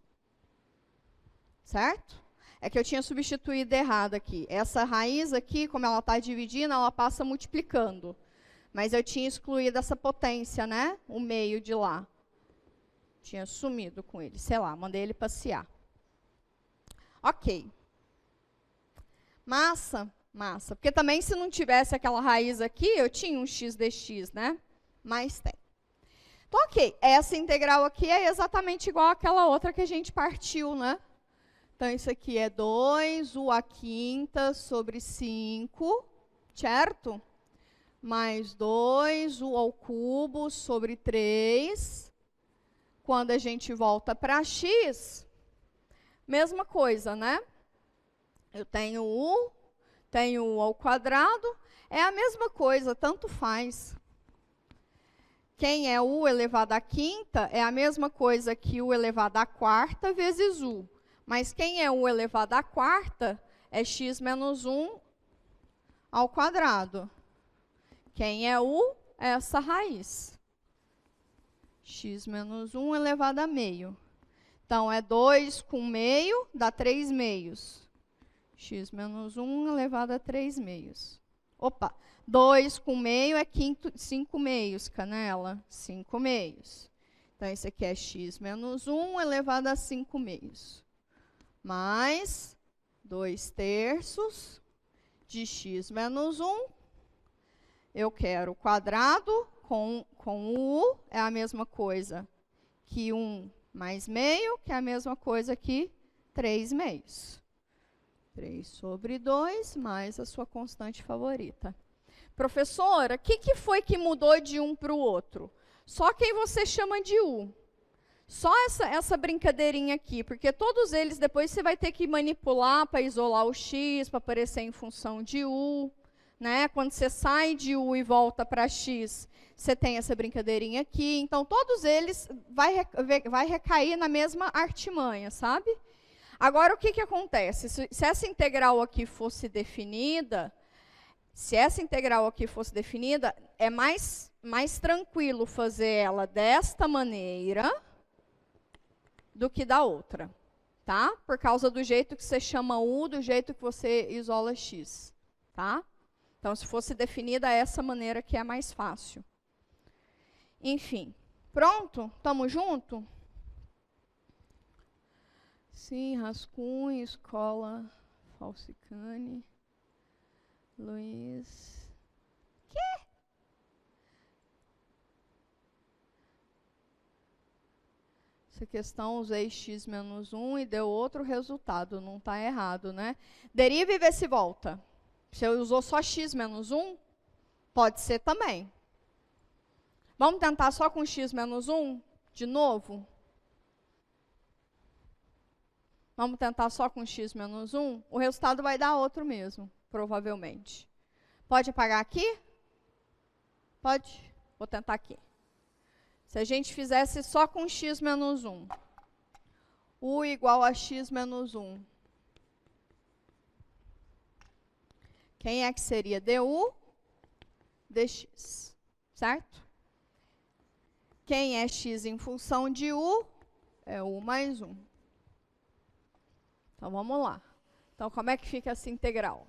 Certo? É que eu tinha substituído errado aqui. Essa raiz aqui, como ela está dividindo, ela passa multiplicando. Mas eu tinha excluído essa potência, né? O meio de lá. Tinha sumido com ele. Sei lá, mandei ele passear. Ok. Massa. Porque também, se não tivesse aquela raiz aqui, eu tinha um x dx, né? Mas tem. Então, ok. Essa integral aqui é exatamente igual àquela outra que a gente partiu, né? Então, isso aqui é 2u à quinta sobre 5, certo? Mais 2u ao cubo sobre 3. Quando a gente volta para x, mesma coisa, né? Eu tenho u, tenho u ao quadrado, é a mesma coisa, tanto faz. Quem é u elevado à quinta é a mesma coisa que u elevado à quarta vezes u. Mas quem é u elevado à quarta é x menos 1 ao quadrado. Quem é u é essa raiz. X menos 1 elevado a meio. Então, é 2 com meio, dá 3 meios. X menos 1 elevado a 3 meios. Opa, 2 com meio é 5 meios, canela. 5 meios. Então, esse aqui é x menos 1 elevado a 5 meios. Mais 2 terços de x menos 1. Eu quero o quadrado com u, é a mesma coisa que 1 mais meio, que é a mesma coisa que 3 meios. 3 sobre 2, mais a sua constante favorita. Professora, o que foi que mudou de um para o outro? Só quem você chama de u. Só essa brincadeirinha aqui, porque todos eles depois você vai ter que manipular para isolar o x, para aparecer em função de u. Né? Quando você sai de u e volta para x, você tem essa brincadeirinha aqui. Então, todos eles vai recair na mesma artimanha, sabe? Agora, o que acontece? Se essa integral aqui fosse definida, é mais tranquilo fazer ela desta maneira do que da outra, tá? Por causa do jeito que você chama u, do jeito que você isola x, tá? Então, se fosse definida dessa maneira que é mais fácil. Enfim, pronto? Tamo junto? Sim, Rascunho, Escola Falsicane, Luiz. Quê? Essa questão, usei x menos 1 e deu outro resultado. Não está errado, né? Deriva e vê se volta. Você usou só x menos 1? Pode ser também. Vamos tentar só com x menos 1? De novo? Vamos tentar só com x menos 1? O resultado vai dar outro mesmo, provavelmente. Pode apagar aqui? Pode? Vou tentar aqui. Se a gente fizesse só com x menos 1, u igual a x menos 1, quem é que seria du? Dx, certo? Quem é x em função de u? É u mais 1. Então, vamos lá. Então, como é que fica essa integral?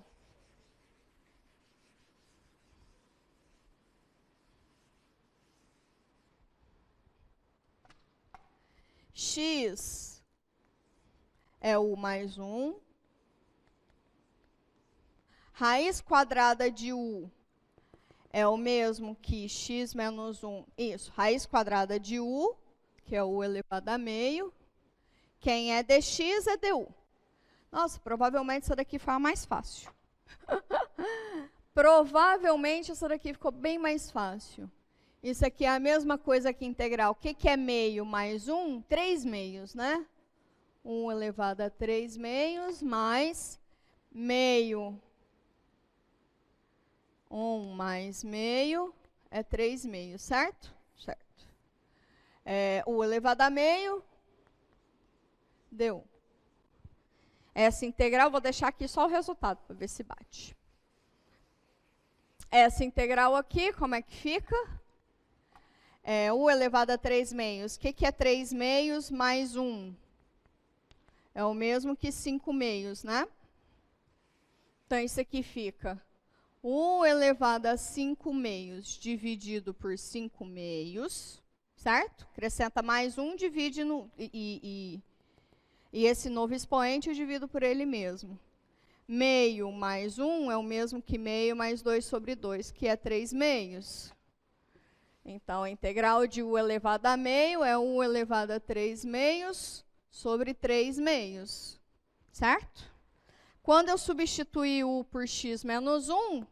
X é u mais 1. Raiz quadrada de u é o mesmo que x menos 1. Isso, raiz quadrada de u, que é u elevado a meio. Quem é dx é du. Nossa, provavelmente essa daqui foi a mais fácil. Provavelmente essa daqui ficou bem mais fácil. Isso aqui é a mesma coisa que integral. O que é meio mais 1? 3 meios, né? 1 elevado a 3 meios mais meio. 1 mais meio é 3 meios, certo? Certo. 1 elevado a meio deu 1. Essa integral, vou deixar aqui só o resultado para ver se bate. Essa integral aqui, como é que fica? 1 elevado a 3 meios. O que é 3 meios mais 1? É o mesmo que 5 meios, né? Então, isso aqui fica 1 elevado a 5 meios dividido por 5 meios, certo? Acrescenta mais 1, divide e esse novo expoente eu divido por ele mesmo. Meio mais 1 é o mesmo que meio mais 2 sobre 2, que é 3 meios. Então, a integral de 1 elevado a meio é 1 elevado a 3 meios sobre 3 meios, certo? Quando eu substituir u por x menos 1,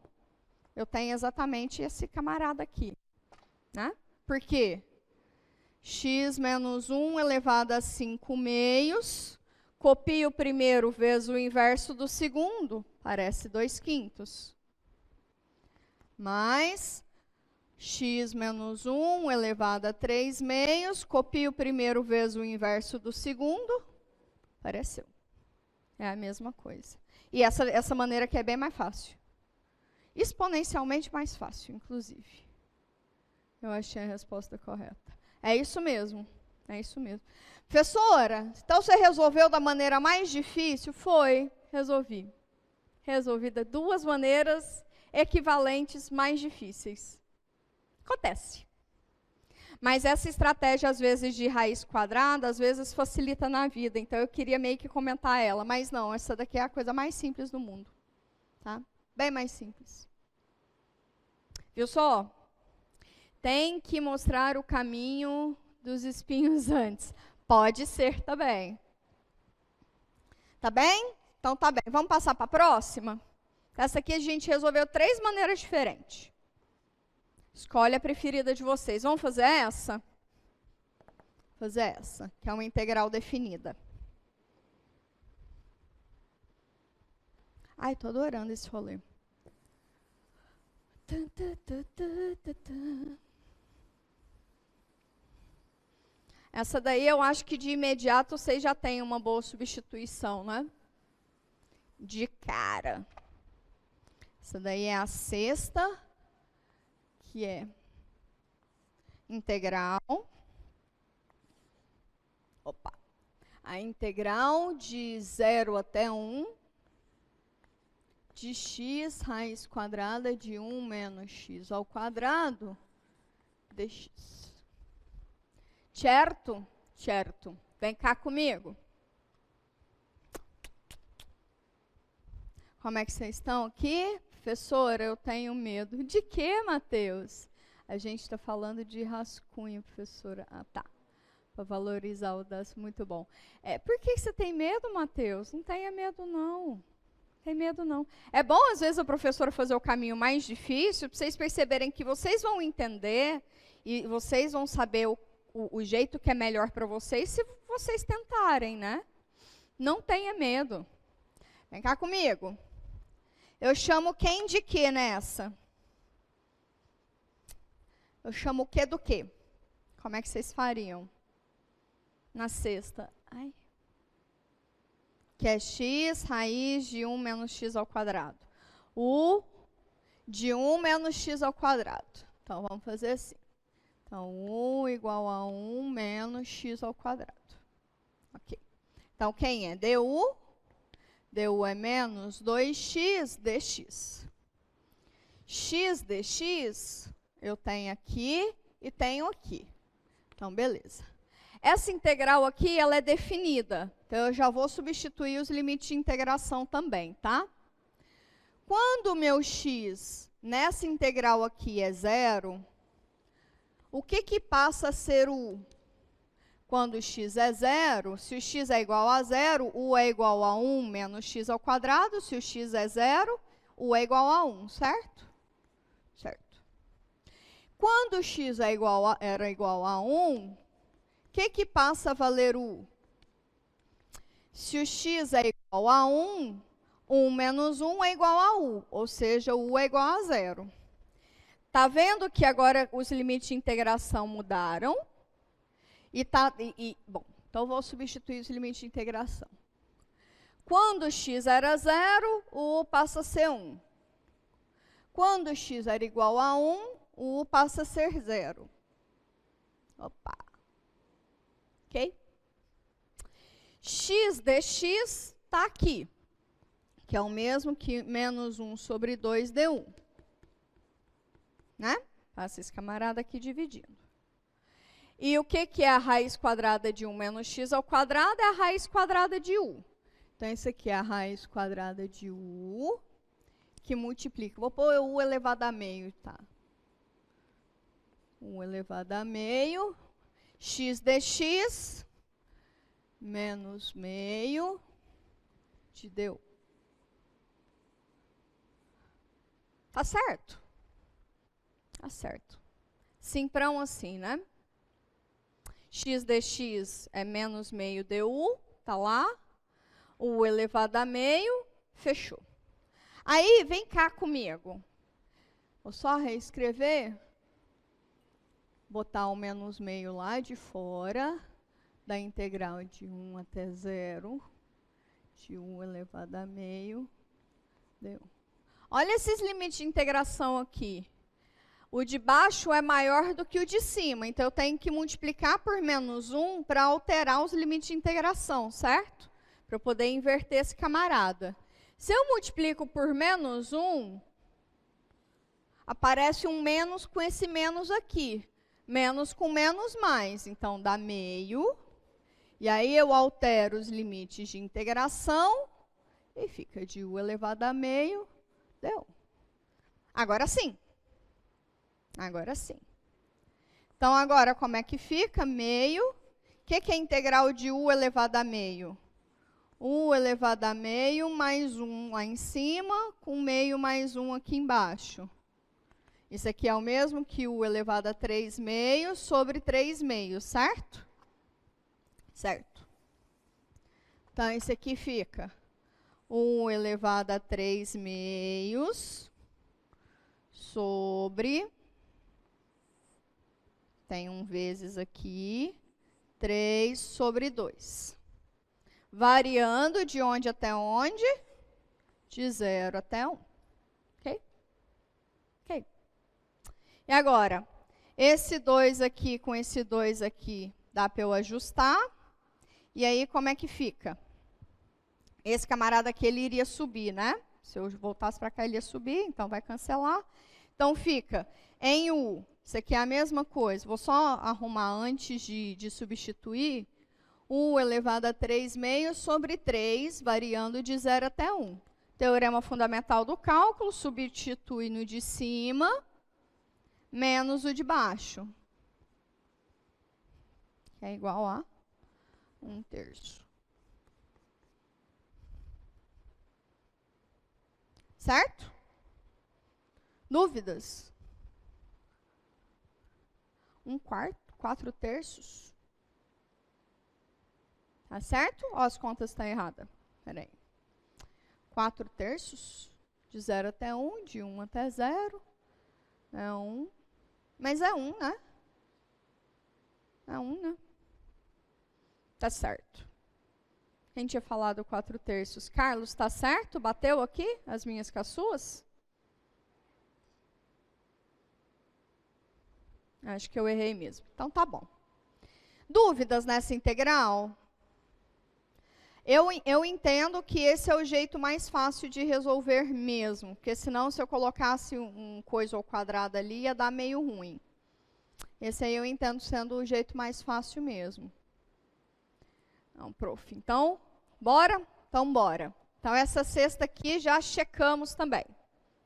eu tenho exatamente esse camarada aqui, né? Por quê? X menos 1 elevado a 5 meios, copio o primeiro vezes o inverso do segundo, parece 2/5. Mais x menos 1 elevado a 3 meios, copio o primeiro vezes o inverso do segundo, apareceu. É a mesma coisa. E essa maneira aqui é bem mais fácil. Exponencialmente mais fácil, inclusive. Eu achei a resposta correta. É isso mesmo. É isso mesmo. Professora, então você resolveu da maneira mais difícil? Foi, resolvi. Resolvi de duas maneiras equivalentes mais difíceis. Acontece. Mas essa estratégia, às vezes, de raiz quadrada, às vezes facilita na vida. Então, eu queria meio que comentar ela. Mas não, essa daqui é a coisa mais simples do mundo. Tá? Bem mais simples. Viu só? Tem que mostrar o caminho dos espinhos antes. Pode ser também. Tá bem? Então, tá bem. Vamos passar para a próxima? Essa aqui a gente resolveu 3 maneiras diferentes. Escolhe a preferida de vocês. Vamos fazer essa? Fazer essa, que é uma integral definida. Ai, tô adorando esse rolê. Essa daí eu acho que de imediato vocês já têm uma boa substituição, né? De cara. Essa daí é a sexta, que é integral. Opa. A integral de 0 até 1 de x raiz quadrada de 1 menos x ao quadrado dx. Certo? Certo. Vem cá comigo. Como é que vocês estão aqui? Professora, eu tenho medo. De quê, Matheus? A gente está falando de rascunho, professora. Ah, tá. Para valorizar o das, muito bom. Por que você tem medo, Matheus? Não tenha medo, não. Tem medo, não. É bom, às vezes, a professora fazer o caminho mais difícil, para vocês perceberem que vocês vão entender e vocês vão saber o jeito que é melhor para vocês, se vocês tentarem, né? Não tenha medo. Vem cá comigo. Eu chamo quem de quê nessa? Eu chamo o quê do quê? Como é que vocês fariam? Na sexta. Ai. Que é x raiz de 1 menos x ao quadrado. U de 1 menos x ao quadrado. Então, vamos fazer assim. Então, u igual a 1 menos x ao quadrado. Ok. Então, quem é? du. Du é menos 2x dx. X dx, eu tenho aqui e tenho aqui. Então, beleza. Essa integral aqui, ela é definida. Então, eu já vou substituir os limites de integração também, tá? Quando o meu x nessa integral aqui é 0, o que passa a ser o u? Quando o x é 0, se o x é igual a 0, u é igual a 1 menos x ao quadrado. Se o x é 0, u é igual a 1, certo? Certo. quando x era igual a 1, o que passa a valer o u? Se o x é igual a 1, 1 menos 1 é igual a u, ou seja, u é igual a 0. Está vendo que agora os limites de integração mudaram? Bom, então eu vou substituir os limites de integração. Quando x era 0, o u passa a ser 1. Quando x era igual a 1, o u passa a ser 0. Opa! Ok? X dx está aqui, que é o mesmo que menos 1 sobre 2 d1. Né? Passa esse camarada aqui dividindo. E o que é a raiz quadrada de 1 menos x ao quadrado? É a raiz quadrada de u. Então, isso aqui é a raiz quadrada de u, que multiplica. Vou pôr u elevado a meio, tá? U elevado a meio, x dx, menos meio de du. Tá certo? Tá certo. Simprão assim, né? X dx é menos meio du, tá lá. U elevado a meio, fechou. Aí, vem cá comigo. Vou só reescrever. Botar o menos meio lá de fora. Da integral de 1 até 0. De u elevado a meio, du. Olha esses limites de integração aqui. O de baixo é maior do que o de cima. Então, eu tenho que multiplicar por menos 1 para alterar os limites de integração, certo? Para eu poder inverter esse camarada. Se eu multiplico por menos 1, aparece um menos com esse menos aqui. Menos com menos mais. Então, dá meio. E aí, eu altero os limites de integração. E fica de u elevado a meio, du. Agora sim. Agora sim. Então, agora, como é que fica? Meio. O que é a integral de u elevado a meio? U elevado a meio mais 1 lá em cima, com meio mais 1 aqui embaixo. Isso aqui é o mesmo que u elevado a 3 meios sobre 3 meios, certo? Certo. Então, isso aqui fica 1 elevado a 3 meios sobre... Tem um vezes aqui, 3 sobre 2. Variando de onde até onde? De 0 até 1. Ok? Ok. E agora, esse 2 aqui com esse 2 aqui, dá para eu ajustar. E aí, como é que fica? Esse camarada aqui, ele iria subir, né? Se eu voltasse para cá, ele ia subir, então vai cancelar. Então, fica em u. Isso aqui é a mesma coisa. Vou só arrumar antes de substituir. U elevado a 3 meios sobre 3, variando de 0 até 1. Teorema fundamental do cálculo, substitui no de cima, menos o de baixo. Que é igual a 1/3. Certo? Dúvidas? 1/4, 4/3. Tá certo? Ou as contas estão erradas? Espera aí. 4/3, de 0 até 1, de 1 até 0. É 1. Mas é 1, né? É 1, né? Tá certo. Quem tinha falado 4/3? Carlos, tá certo? Bateu aqui as minhas com as suas? Acho que eu errei mesmo. Então, tá bom. Dúvidas nessa integral? Eu entendo que esse é o jeito mais fácil de resolver mesmo. Porque senão, se eu colocasse um coisa ao quadrado ali, ia dar meio ruim. Esse aí eu entendo sendo o jeito mais fácil mesmo. Não, prof. Então, bora? Então, bora. Então, essa sexta aqui já checamos também.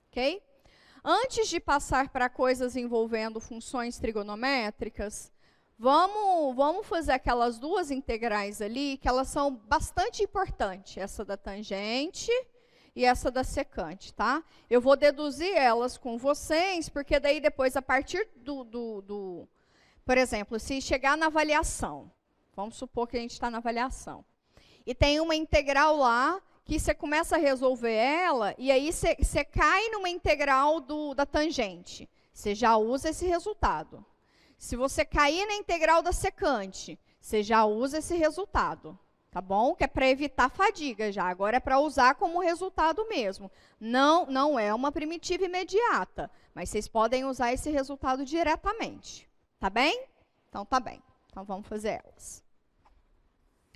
Ok? Antes de passar para coisas envolvendo funções trigonométricas, vamos fazer aquelas duas integrais ali, que elas são bastante importantes. Essa da tangente e essa da secante, tá? Eu vou deduzir elas com vocês, porque daí depois, a partir por exemplo, se chegar na avaliação, vamos supor que a gente está na avaliação, e tem uma integral lá, que você começa a resolver ela, e aí você cai numa integral da tangente. Você já usa esse resultado. Se você cair na integral da secante, você já usa esse resultado. Tá bom? Que é para evitar fadiga já. Agora é para usar como resultado mesmo. Não é uma primitiva imediata, mas vocês podem usar esse resultado diretamente. Tá bem? Então tá bem. Então vamos fazer elas.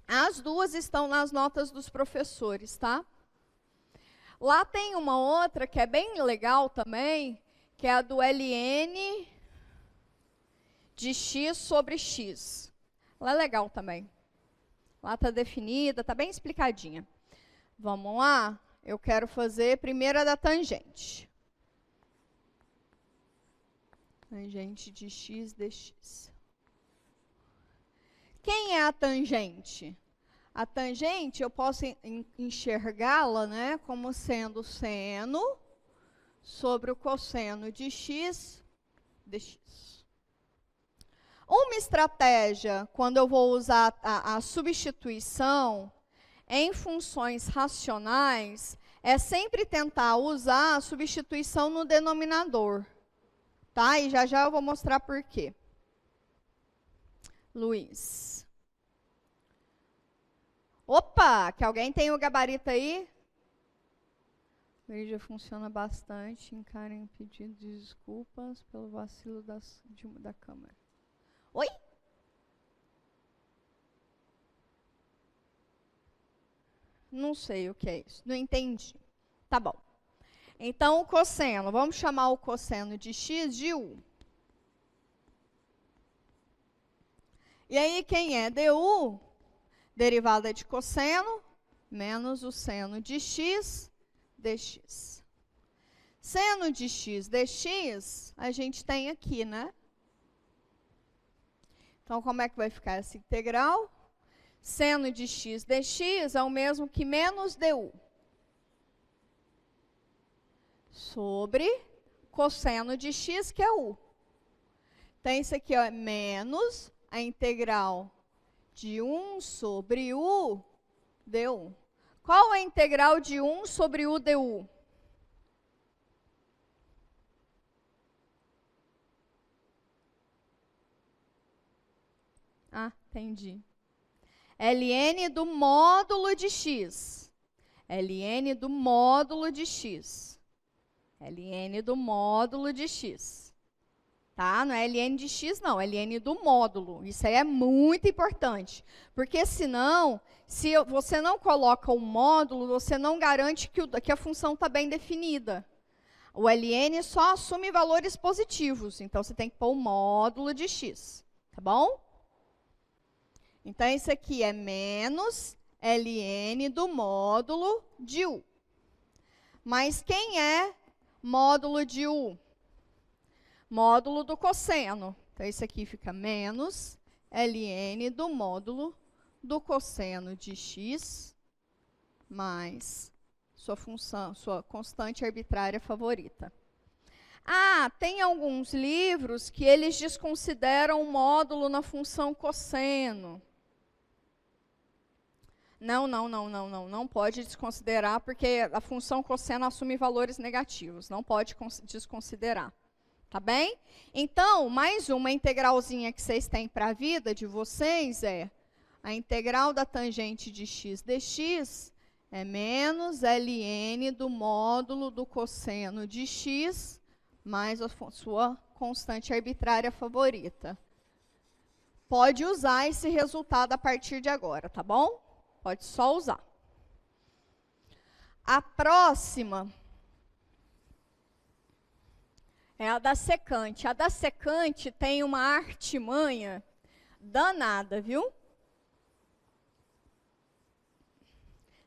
As duas estão nas notas dos professores, tá? Lá tem uma outra que é bem legal também, que é a do ln de x sobre x. Ela é legal também. Lá está definida, está bem explicadinha. Vamos lá? Eu quero fazer primeiro a da tangente. Tangente de x dx. Quem é a tangente? A tangente, eu posso enxergá-la, né, como sendo seno sobre o cosseno de x dx. Uma estratégia, quando eu vou usar a substituição em funções racionais, é sempre tentar usar a substituição no denominador. Tá? E já já eu vou mostrar por quê. Luiz. Opa, que alguém tem o gabarito aí? Lígia funciona bastante. Encarem pedido de desculpas pelo vacilo da câmera. Oi? Não sei o que é isso. Não entendi. Tá bom. Então, o cosseno. Vamos chamar o cosseno de x de u. E aí, quem é du? Derivada de cosseno menos o seno de x dx. Seno de x dx, a gente tem aqui, né? Então, como é que vai ficar essa integral? Seno de x dx é o mesmo que menos du. Sobre cosseno de x, que é u. Então, isso aqui ó, é menos a integral de 1 sobre u du. Qual é a integral de 1 sobre u du? Ah, entendi. ln do módulo de x. ln do módulo de x. ln do módulo de x. Tá? Não é ln de x, não. É ln do módulo. Isso aí é muito importante. Porque senão, se você não coloca o módulo, você não garante que a função está bem definida. O ln só assume valores positivos. Então, você tem que pôr o módulo de x. Tá bom? Então, isso aqui é menos ln do módulo de u. Mas quem é módulo de u? Módulo do cosseno. Então, isso aqui fica menos ln do módulo do cosseno de x mais sua função, sua constante arbitrária favorita. Ah, tem alguns livros que eles desconsideram o módulo na função cosseno. Não pode desconsiderar, porque a função cosseno assume valores negativos. Não pode desconsiderar. Tá bem? Então, mais uma integralzinha que vocês têm para a vida de vocês é a integral da tangente de x dx é menos ln do módulo do cosseno de x mais a sua constante arbitrária favorita. Pode usar esse resultado a partir de agora, tá bom? Pode só usar. A próxima é a da secante. A da secante tem uma artimanha danada, viu?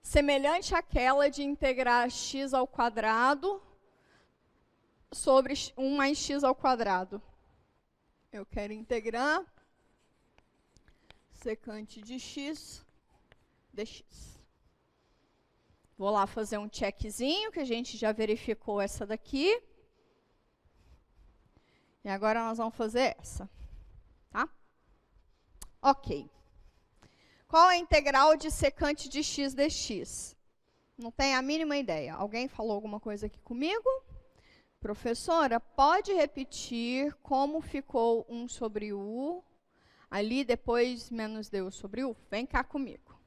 Semelhante àquela de integrar x ao quadrado sobre 1 mais x ao quadrado. Eu quero integrar secante de x dx. Vou lá fazer um checkzinho, que a gente já verificou essa daqui. E agora nós vamos fazer essa, tá? Ok. Qual é a integral de secante de x dx? Não tenho a mínima ideia. Alguém falou alguma coisa aqui comigo? Professora, pode repetir como ficou 1 sobre u, ali depois menos du sobre u? Vem cá comigo.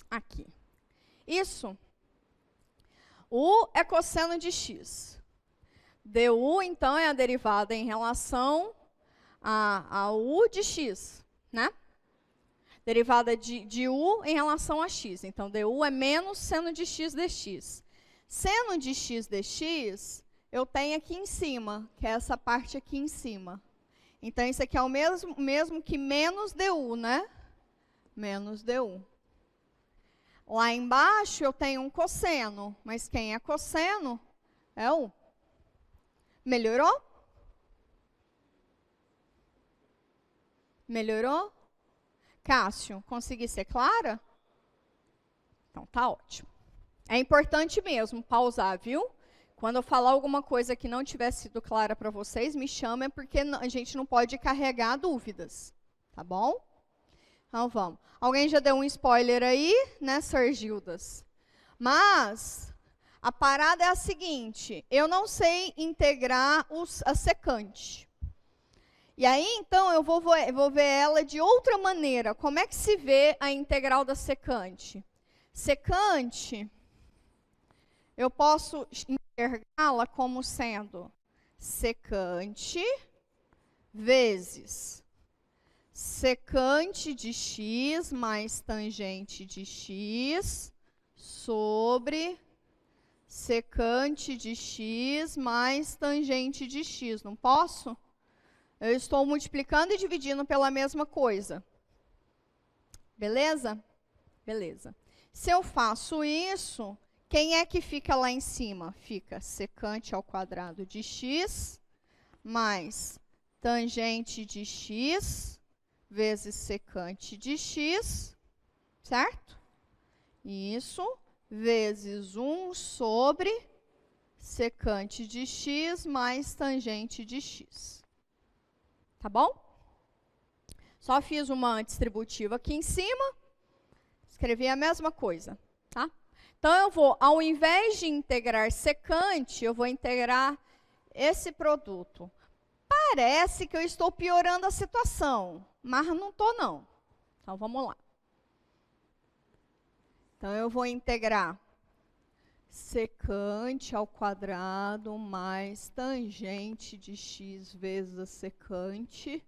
Aqui. Isso. U é cosseno de x. Du, então, é a derivada em relação a u de x, né? Derivada de u em relação a x. Então, du é menos seno de x dx. Seno de x dx, eu tenho aqui em cima, que é essa parte aqui em cima. Então, isso aqui é o mesmo que menos du, né? Menos du. Lá embaixo, eu tenho um cosseno. Mas quem é cosseno é u. Melhorou? Melhorou? Cássio, consegui ser clara? Então, tá ótimo. É importante mesmo pausar, viu? Quando eu falar alguma coisa que não tiver sido clara para vocês, me chamem, porque a gente não pode carregar dúvidas, tá bom? Então, vamos. Alguém já deu um spoiler aí, né, Sr. Gildas? Mas a parada é a seguinte, eu não sei integrar a secante. E aí, então, eu vou ver ela de outra maneira. Como é que se vê a integral da secante? Secante, eu posso enxergá-la como sendo secante vezes secante de x mais tangente de x sobre secante de x mais tangente de x. Não posso? Eu estou multiplicando e dividindo pela mesma coisa. Beleza? Beleza. Se eu faço isso, quem é que fica lá em cima? Fica secante ao quadrado de x mais tangente de x vezes secante de x, certo? Isso, vezes 1 sobre secante de x mais tangente de x. Tá bom? Só fiz uma distributiva aqui em cima, escrevi a mesma coisa, tá? Então, eu vou, ao invés de integrar secante, eu vou integrar esse produto. Parece que eu estou piorando a situação, mas não estou, não. Então, vamos lá. Então, eu vou integrar secante ao quadrado mais tangente de x vezes a secante,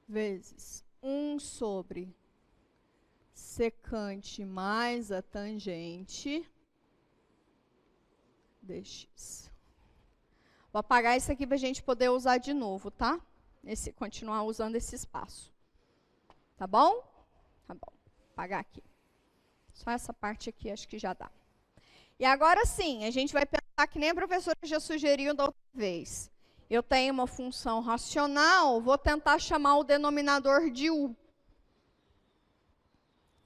vezes 1 sobre secante mais a tangente dx. Vou apagar isso aqui para a gente poder usar de novo, tá? Continuar usando esse espaço. Tá bom? Tá bom. Vou apagar aqui. Só essa parte aqui acho que já dá. E agora sim, a gente vai pensar que nem a professora já sugeriu da outra vez. Eu tenho uma função racional, vou tentar chamar o denominador de u.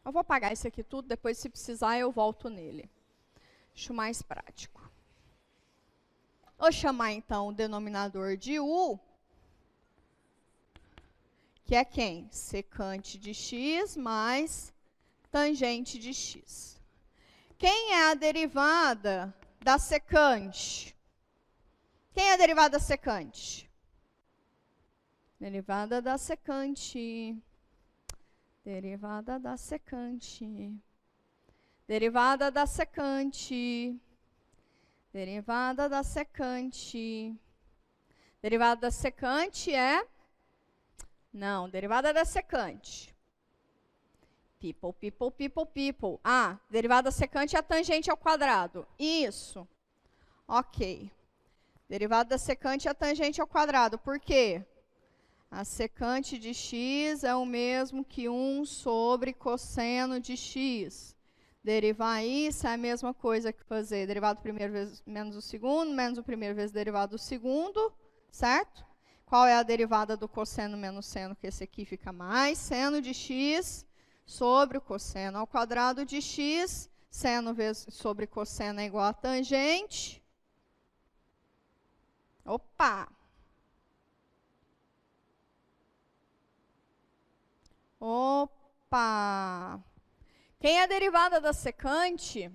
Eu vou apagar isso aqui tudo, depois se precisar eu volto nele. Acho mais prático. Vou chamar então o denominador de u, que é quem? Secante de x mais tangente de x. Quem é a derivada da secante? Quem é a derivada da secante? Derivada da secante. Derivada da secante. Derivada da secante. Derivada da secante. Derivada da secante é? Não, derivada da secante. People, people, people, people. Ah, derivada da secante é a tangente ao quadrado. Isso. Ok. Derivada da secante é a tangente ao quadrado. Por quê? A secante de x é o mesmo que 1 sobre cosseno de x. Derivar isso é a mesma coisa que fazer derivado do primeiro vezes menos o segundo, menos o primeiro vezes derivado do segundo, certo? Qual é a derivada do cosseno menos seno? Que esse aqui fica mais seno de x sobre o cosseno ao quadrado de x. Seno vezes sobre cosseno é igual a tangente. Opa! Opa! Quem é a derivada da secante?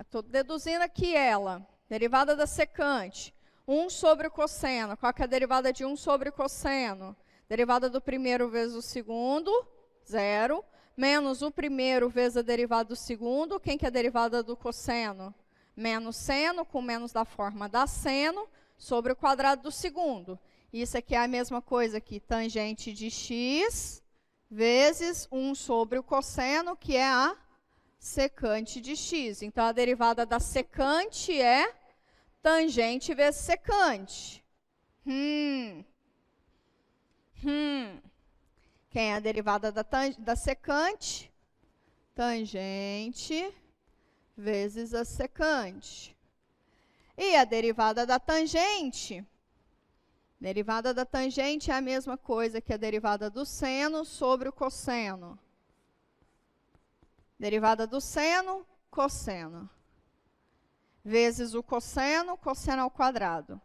Estou deduzindo aqui ela. Derivada da secante. 1 sobre o cosseno. Qual que é a derivada de 1 sobre o cosseno? Derivada do primeiro vezes o segundo, 0. Menos o primeiro vezes a derivada do segundo. Quem que é a derivada do cosseno? Menos seno, com menos da forma da seno, sobre o quadrado do segundo. Isso aqui é a mesma coisa que tangente de x vezes 1 sobre o cosseno, que é a secante de x. Então, a derivada da secante é tangente vezes secante. Quem é a derivada da secante? Tangente vezes a secante. E a derivada da tangente? Derivada da tangente é a mesma coisa que a derivada do seno sobre o cosseno. Derivada do seno, cosseno. Vezes o cosseno, cosseno ao quadrado.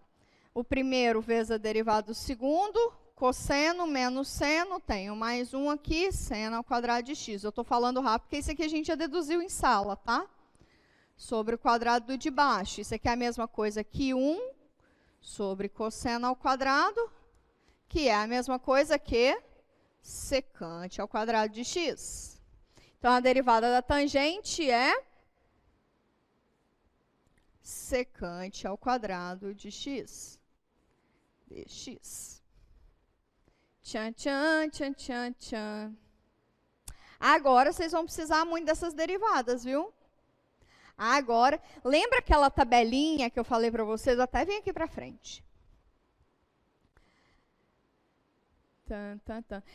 O primeiro vezes a derivada do segundo, cosseno menos seno, tenho mais um aqui, seno ao quadrado de x. Eu estou falando rápido, porque isso aqui a gente já deduziu em sala, tá? Sobre o quadrado do de baixo. Isso aqui é a mesma coisa que 1 sobre cosseno ao quadrado, que é a mesma coisa que secante ao quadrado de x. Então, a derivada da tangente é secante ao quadrado de x. Dx. Tchan, tchan, tchan, tchan, tchan. Agora, vocês vão precisar muito dessas derivadas, viu? Agora, lembra aquela tabelinha que eu falei para vocês? Eu até vim aqui para frente.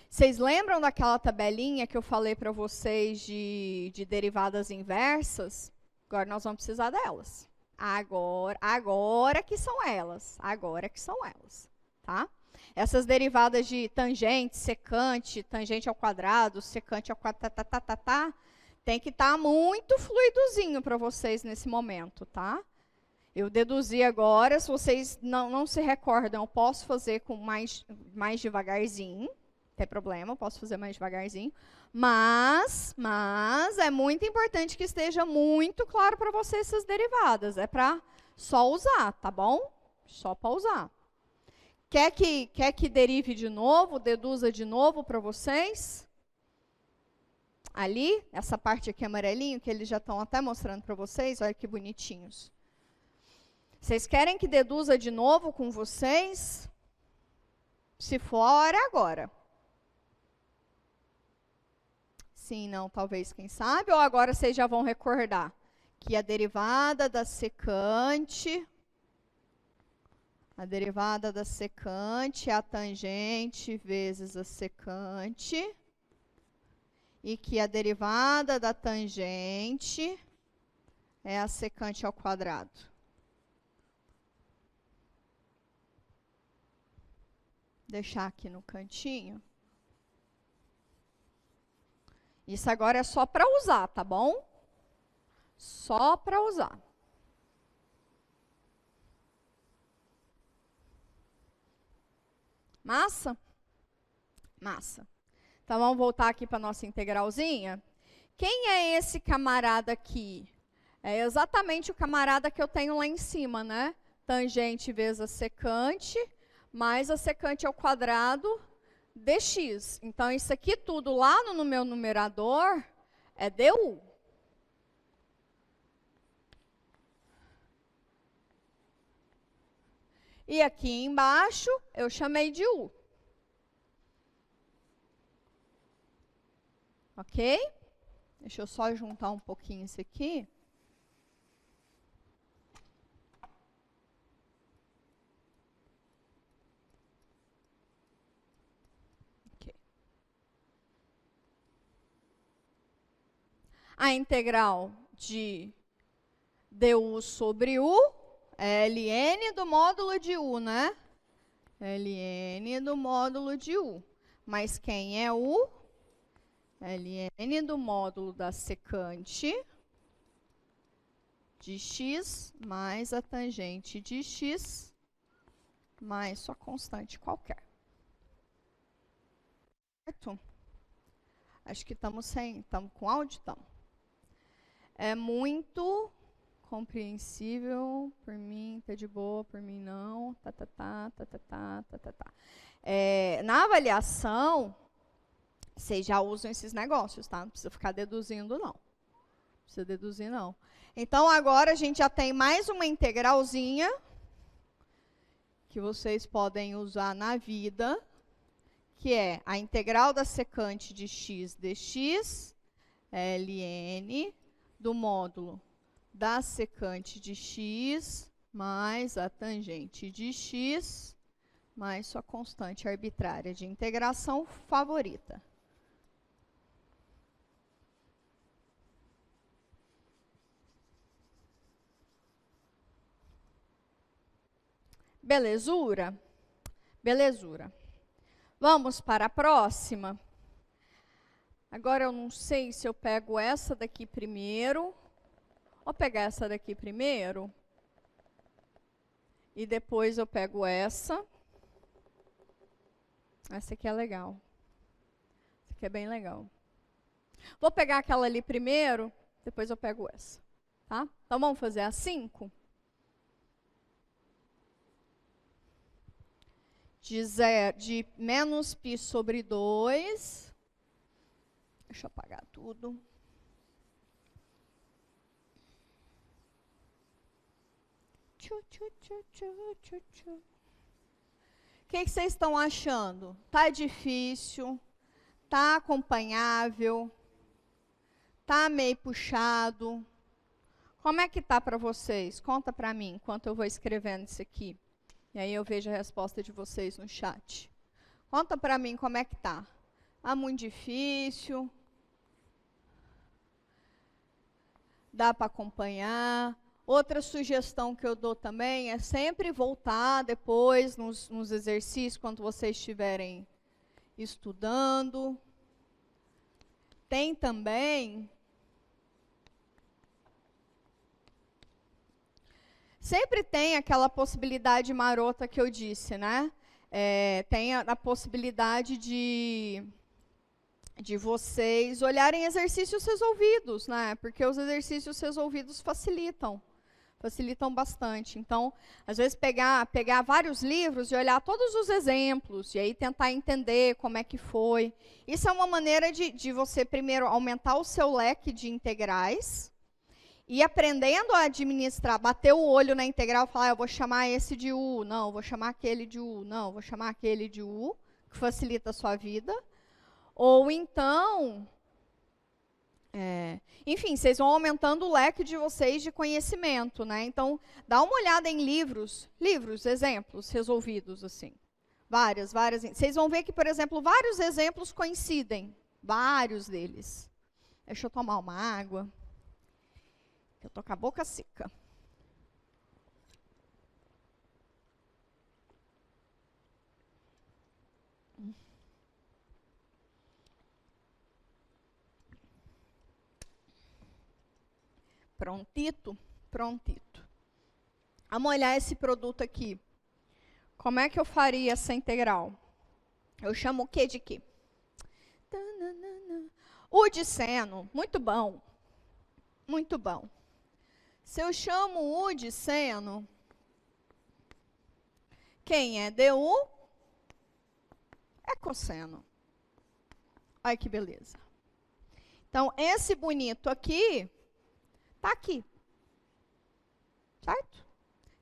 Vocês lembram daquela tabelinha que eu falei para vocês de derivadas inversas? Agora nós vamos precisar delas. Agora que são elas. Agora que são elas, tá? Essas derivadas de tangente, secante, tangente ao quadrado, secante ao quadrado, tem que estar muito fluidozinho para vocês nesse momento, tá? Eu deduzi agora, se vocês não se recordam, eu posso fazer com mais devagarzinho, não tem problema, eu posso fazer mais devagarzinho, mas é muito importante que esteja muito claro para vocês essas derivadas, é para só usar, tá bom? Só para usar. Quer que derive de novo, deduza de novo para vocês? Ali, essa parte aqui amarelinho, que eles já estão até mostrando para vocês, olha que bonitinhos. Vocês querem que deduza de novo com vocês? Se for, é agora. Sim, não, talvez, quem sabe. Ou agora vocês já vão recordar que a derivada da secante é a tangente vezes a secante. E que a derivada da tangente é a secante ao quadrado. Deixar aqui no cantinho. Isso agora é só para usar, tá bom? Só para usar. Massa? Massa. Então, vamos voltar aqui para a nossa integralzinha. Quem é esse camarada aqui? É exatamente o camarada que eu tenho lá em cima, né? Tangente vezes a secante, mais a secante ao quadrado dx. Então, isso aqui tudo lá no meu numerador é du. E aqui embaixo eu chamei de u. Ok? Deixa eu só juntar um pouquinho isso aqui. Okay. A integral de du sobre u é ln do módulo de u, né? Ln do módulo de u. Mas quem é u? ln do módulo da secante de x mais a tangente de x mais sua constante qualquer. Certo? Acho que estamos com áudio, então. É muito compreensível, por mim tá de boa, por mim não, na avaliação, vocês já usam esses negócios, tá? Não precisa ficar deduzindo, não. Não precisa deduzir, não. Então, agora a gente já tem mais uma integralzinha que vocês podem usar na vida, que é a integral da secante de x dx, ln, do módulo da secante de x mais a tangente de x mais sua constante arbitrária de integração favorita. Belezura? Belezura. Vamos para a próxima. Agora eu não sei se eu pego essa daqui primeiro, ou pegar essa daqui primeiro, e depois eu pego essa. Essa aqui é legal. Essa aqui é bem legal. Vou pegar aquela ali primeiro, depois eu pego essa. Tá? Então vamos fazer a 5. De menos π sobre 2. Deixa eu apagar tudo. O que vocês estão achando? Tá difícil? Tá acompanhável? Tá meio puxado? Como é que tá para vocês? Conta para mim, enquanto eu vou escrevendo isso aqui. E aí eu vejo a resposta de vocês no chat. Conta para mim como é que tá. Tá muito difícil? Dá para acompanhar? Outra sugestão que eu dou também é sempre voltar depois nos exercícios, quando vocês estiverem estudando. Tem também... Sempre tem aquela possibilidade marota que eu disse, né? Tem a possibilidade de vocês olharem exercícios resolvidos, né? Porque os exercícios resolvidos facilitam bastante. Então, às vezes pegar vários livros e olhar todos os exemplos, e aí tentar entender como é que foi. Isso é uma maneira de você, primeiro, aumentar o seu leque de integrais, e aprendendo a administrar, bater o olho na integral, falar, eu vou chamar esse de u, não, vou chamar aquele de u, não, vou chamar aquele de u, que facilita a sua vida. Ou então, enfim, vocês vão aumentando o leque de vocês de conhecimento, né? Então, dá uma olhada em livros, exemplos resolvidos, assim. Várias. Vocês vão ver que, por exemplo, vários exemplos coincidem, vários deles. Deixa eu tomar uma água. Eu tô com a boca seca. Prontito? Prontito. Vamos olhar esse produto aqui. Como é que eu faria essa integral? Eu chamo o quê de quê? O de seno, muito bom. Muito bom. Se eu chamo U de seno, quem é DU é cosseno. Olha que beleza. Então, esse bonito aqui, está aqui. Certo?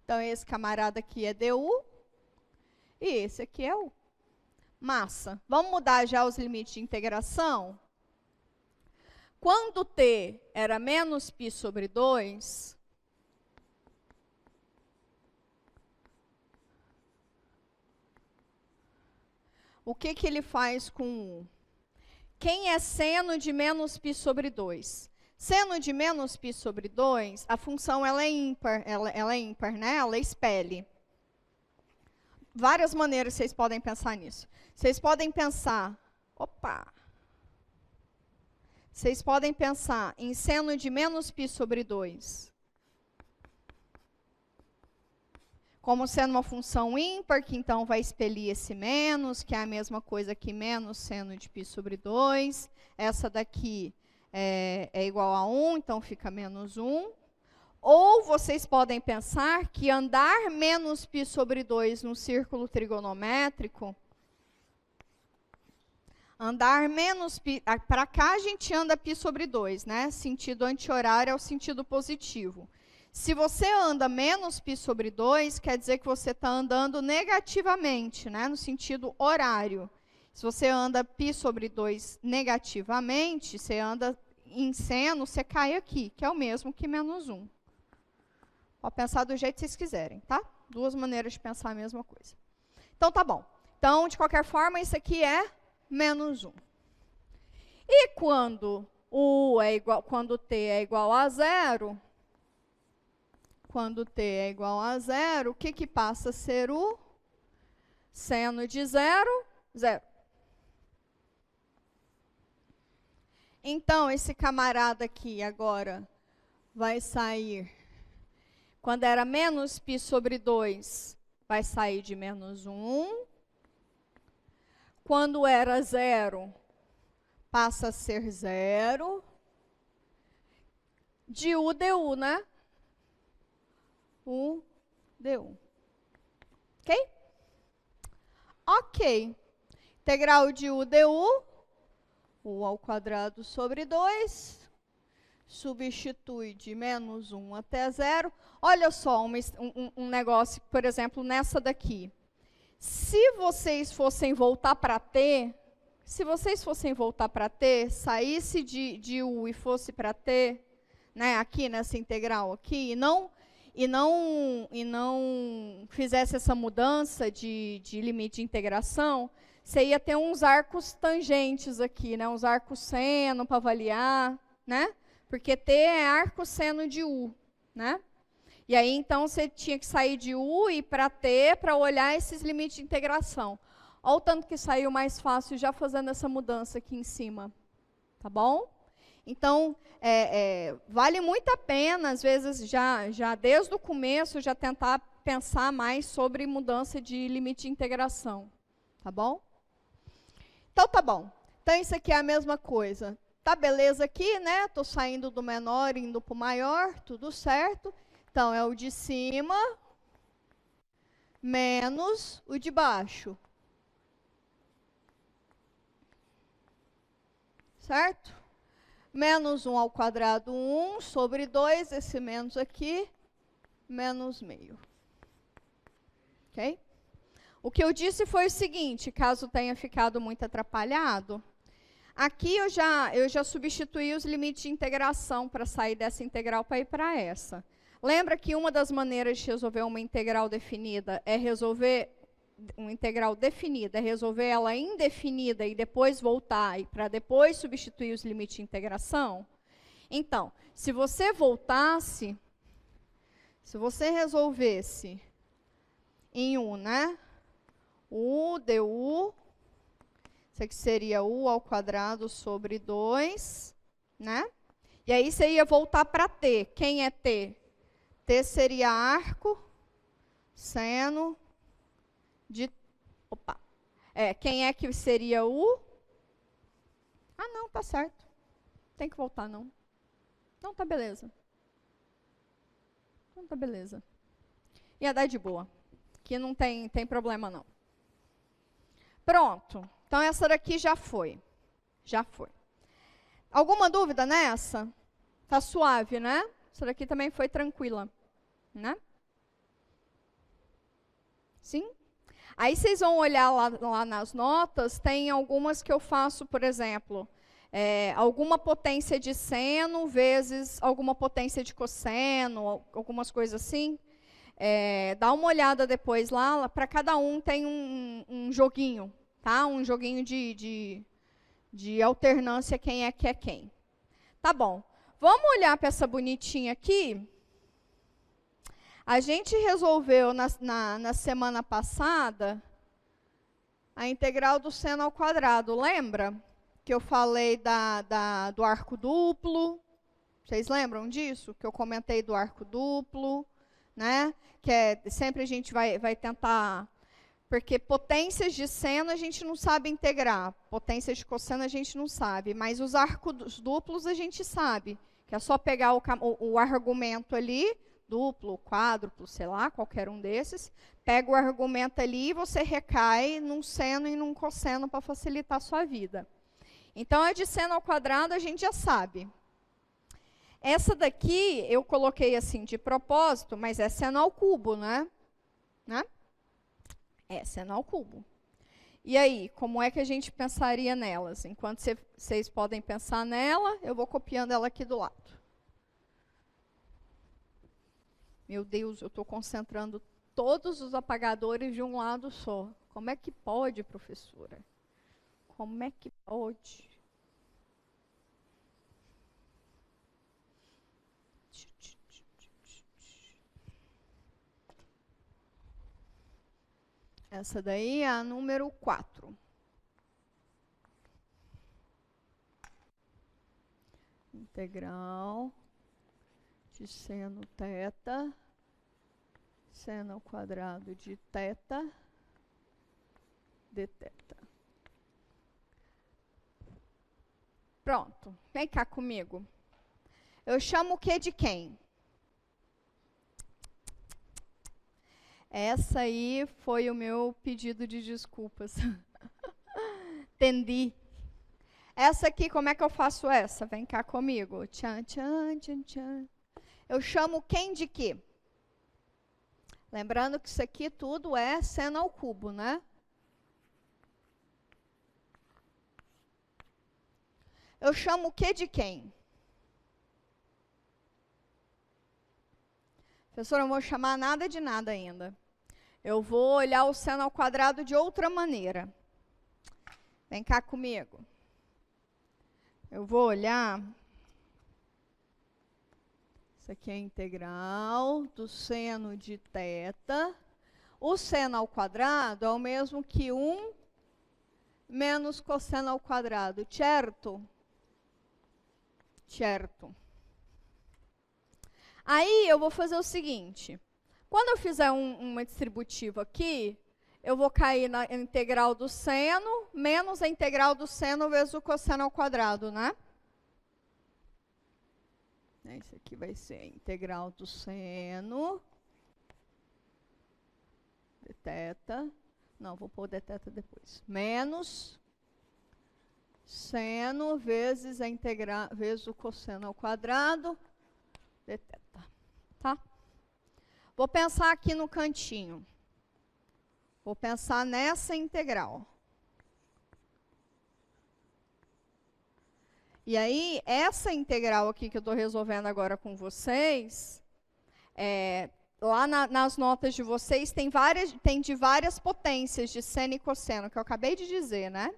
Então, esse camarada aqui é DU e esse aqui é U. Massa. Vamos mudar já os limites de integração? Quando t era menos π sobre 2, o que ele faz com U? Quem é seno de menos π sobre 2? Seno de menos π sobre 2, a função ela é ímpar, né? Ela expele. Várias maneiras vocês podem pensar nisso. Vocês podem pensar, opa, Vocês podem pensar em seno de menos π sobre 2 como sendo uma função ímpar, que então vai expelir esse menos, que é a mesma coisa que menos seno de π sobre 2. Essa daqui é igual a 1, então fica menos 1. Ou vocês podem pensar que andar menos π sobre 2 no círculo trigonométrico, andar menos π, para cá a gente anda π sobre 2, né? Sentido anti-horário é o sentido positivo. Se você anda menos π sobre 2, quer dizer que você está andando negativamente, né? No sentido horário. Se você anda π sobre 2 negativamente, você anda em seno, você cai aqui, que é o mesmo que menos 1. Pode pensar do jeito que vocês quiserem, tá? Duas maneiras de pensar a mesma coisa. Então, tá bom. Então, de qualquer forma, isso aqui é menos 1. E quando quando t é igual a 0, o que passa a ser o seno de 0? 0. Então, esse camarada aqui agora vai sair, quando era menos π sobre 2, vai sair de menos 1. Quando era 0, passa a ser 0. De u du, né? U du. Ok? Ok. Integral de u du, u ao quadrado sobre 2, substitui de menos 1 até 0. Olha só um negócio, por exemplo, nessa daqui. Se vocês fossem voltar para t, saísse de u e fosse para t, né, aqui nessa integral aqui, e não fizesse essa mudança de limite de integração, você ia ter uns arcos tangentes aqui, né, uns arcos seno para avaliar, né? Porque t é arco seno de u, né? E aí, então, você tinha que sair de u e ir para t para olhar esses limites de integração. Olha o tanto que saiu mais fácil já fazendo essa mudança aqui em cima. Tá bom? Então, vale muito a pena, às vezes, já desde o começo, já tentar pensar mais sobre mudança de limite de integração. Tá bom? Então, tá bom. Então, isso aqui é a mesma coisa. Tá beleza aqui, né? Estou saindo do menor, indo para o maior, tudo certo. Então, é o de cima menos o de baixo. Certo? Menos 1 ao quadrado, 1 sobre 2, esse menos aqui, menos meio. Ok? O que eu disse foi o seguinte, caso tenha ficado muito atrapalhado, aqui eu já substituí os limites de integração para sair dessa integral para ir para essa. Lembra que uma das maneiras de resolver uma integral definida é resolver ela indefinida e depois voltar para depois substituir os limites de integração? Então, se você resolvesse em u, né? U du, isso aqui seria u ao quadrado sobre 2, né? E aí você ia voltar para t. Quem é t? T seria arco, seno de... Opa! Quem é que seria u? Ah, não, tá certo. Tem que voltar, não. Não, tá beleza. Não, tá beleza. Ia dar de boa. Que não tem problema, não. Pronto. Então, essa daqui já foi. Já foi. Alguma dúvida nessa? Tá suave, né? Essa daqui também foi tranquila, né? Sim? Aí vocês vão olhar lá nas notas, tem algumas que eu faço, por exemplo, alguma potência de seno vezes alguma potência de cosseno, algumas coisas assim. Dá uma olhada depois lá, para cada um tem um joguinho, tá? Um joguinho de alternância, quem é que é quem. Tá bom. Vamos olhar para essa bonitinha aqui. A gente resolveu na semana passada a integral do seno ao quadrado, lembra? que eu falei do arco duplo. Vocês lembram disso? Que eu comentei do arco duplo, né? Que sempre a gente vai tentar... Porque potências de seno a gente não sabe integrar. Potências de cosseno a gente não sabe. Mas os arcos duplos a gente sabe. Que é só pegar o argumento ali, duplo, quádruplo, sei lá, qualquer um desses. Pega o argumento ali e você recai num seno e num cosseno para facilitar a sua vida. Então, a de seno ao quadrado a gente já sabe. Essa daqui eu coloquei assim de propósito, mas é seno ao cubo, né? É seno ao cubo. E aí, como é que a gente pensaria nelas? Enquanto vocês podem pensar nela, eu vou copiando ela aqui do lado. Meu Deus, eu estou concentrando todos os apagadores de um lado só. Como é que pode, professora? Como é que pode? Essa daí é a número 4. Integral de seno θ, seno ao quadrado de θ, dθ. Pronto, vem cá comigo. Eu chamo o que de quem? Essa aí foi o meu pedido de desculpas. Entendi. Essa aqui, como é que eu faço essa? Vem cá comigo. Tchan, tchan, tchan, tchan. Eu chamo quem de quê? Lembrando que isso aqui tudo é seno ao cubo, né? Eu chamo o que de quem? Professora, eu não vou chamar nada de nada ainda. Eu vou olhar o seno ao quadrado de outra maneira. Vem cá comigo. Eu vou olhar... Isso aqui é a integral do seno de θ. O seno ao quadrado é o mesmo que 1 menos cosseno ao quadrado, certo? Certo. Aí eu vou fazer o seguinte. Quando eu fizer uma distributiva aqui, eu vou cair na integral do seno menos a integral do seno vezes o cosseno ao quadrado, né? Isso aqui vai ser a integral do seno de θ. Não, vou pôr dθ depois. Menos seno vezes a integral vezes o cosseno ao quadrado de θ. Tá? Vou pensar aqui no cantinho. Vou pensar nessa integral. E aí, essa integral aqui que eu estou resolvendo agora com vocês, lá nas notas de vocês tem de várias potências de seno e cosseno, que eu acabei de dizer, né?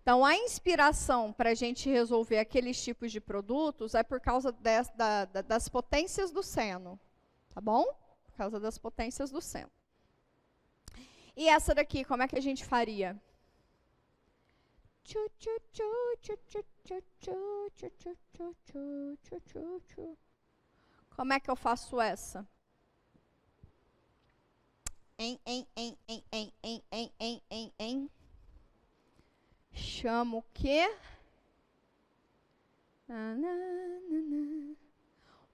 Então, a inspiração para a gente resolver aqueles tipos de produtos é por causa das potências do seno, tá bom? Por causa das potências do seno. E essa daqui, como é que a gente faria? Como é que eu faço essa? Chamo o quê?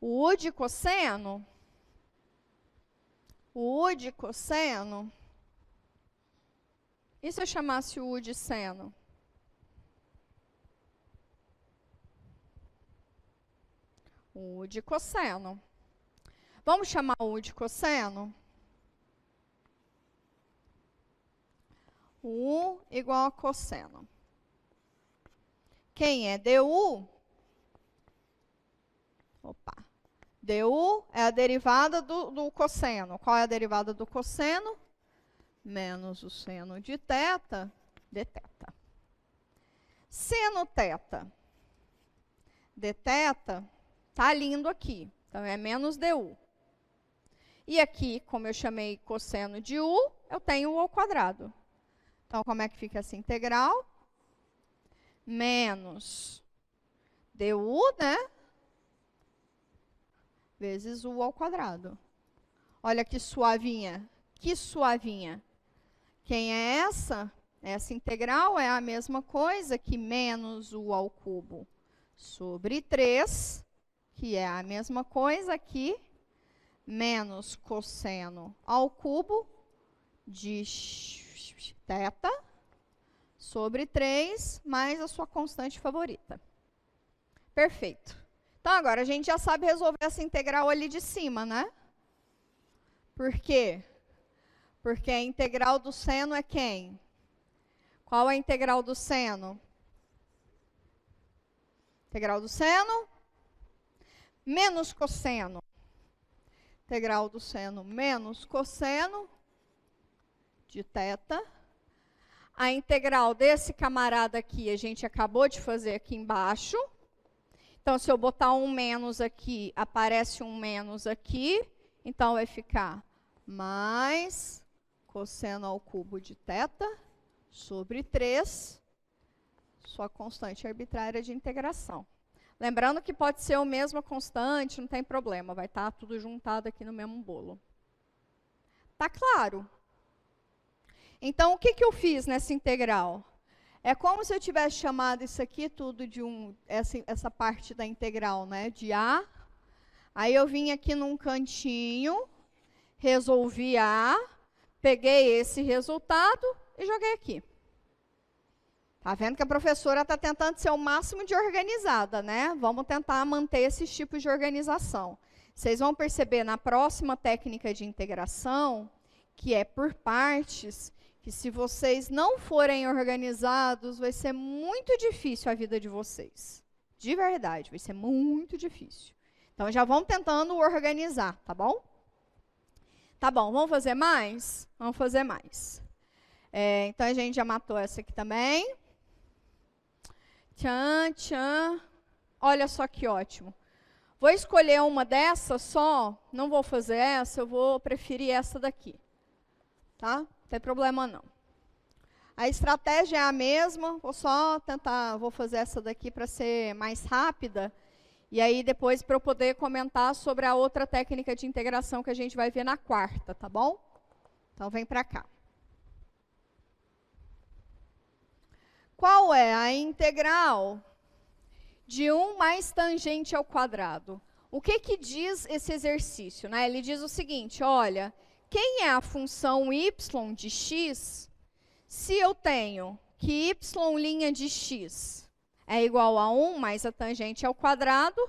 O U de cosseno? O U de cosseno? E se eu chamasse o U de seno? O U de cosseno. Vamos chamar o U de cosseno? U igual a cosseno. Quem é du? Opa. Du é a derivada do cosseno. Qual é a derivada do cosseno? Menos o seno de θ, dθ. Seno θ, dθ, tá lindo aqui. Então, é menos du. E aqui, como eu chamei cosseno de u, eu tenho u ao quadrado. Então, como é que fica essa integral? menos du, né? Vezes u ao quadrado. Olha que suavinha. Que suavinha. Quem é essa? Essa integral é a mesma coisa que menos u ao cubo sobre 3, que é a mesma coisa que menos cosseno ao cubo de θ sobre 3 mais a sua constante favorita. Perfeito. Então, agora a gente já sabe resolver essa integral ali de cima, né? Por quê? Porque a integral do seno é quem? Qual é a integral do seno? Integral do seno menos cosseno. Integral do seno menos cosseno de θ. A integral desse camarada aqui, a gente acabou de fazer aqui embaixo. Então, se eu botar um menos aqui, aparece um menos aqui. Então, vai ficar mais cosseno ao cubo de θ sobre 3, sua constante arbitrária de integração. Lembrando que pode ser a mesma constante, não tem problema, vai estar tudo juntado aqui no mesmo bolo. Tá claro? Então, o que eu fiz nessa integral? É como se eu tivesse chamado isso aqui tudo de essa parte da integral, né? De A. Aí eu vim aqui num cantinho, resolvi A, peguei esse resultado e joguei aqui. Tá vendo que a professora está tentando ser o máximo de organizada, né? Vamos tentar manter esses tipos de organização. Vocês vão perceber na próxima técnica de integração, que é por partes, que se vocês não forem organizados, vai ser muito difícil a vida de vocês. De verdade, vai ser muito difícil. Então, já vamos tentando organizar, tá bom? Tá bom, vamos fazer mais? Vamos fazer mais. Então, a gente já matou essa aqui também. Tchan, tchan. Olha só que ótimo. Vou escolher uma dessas só, não vou fazer essa, eu vou preferir essa daqui. Tá? Não tem problema não. A estratégia é a mesma, vou só tentar, vou fazer essa daqui para ser mais rápida. E aí depois para eu poder comentar sobre a outra técnica de integração que a gente vai ver na quarta, tá bom? Então vem para cá. Qual é a integral de 1 mais tangente ao quadrado? O que diz esse exercício, né? Ele diz o seguinte, olha, quem é a função y de x se eu tenho que y' de x é igual a 1 mais a tangente ao quadrado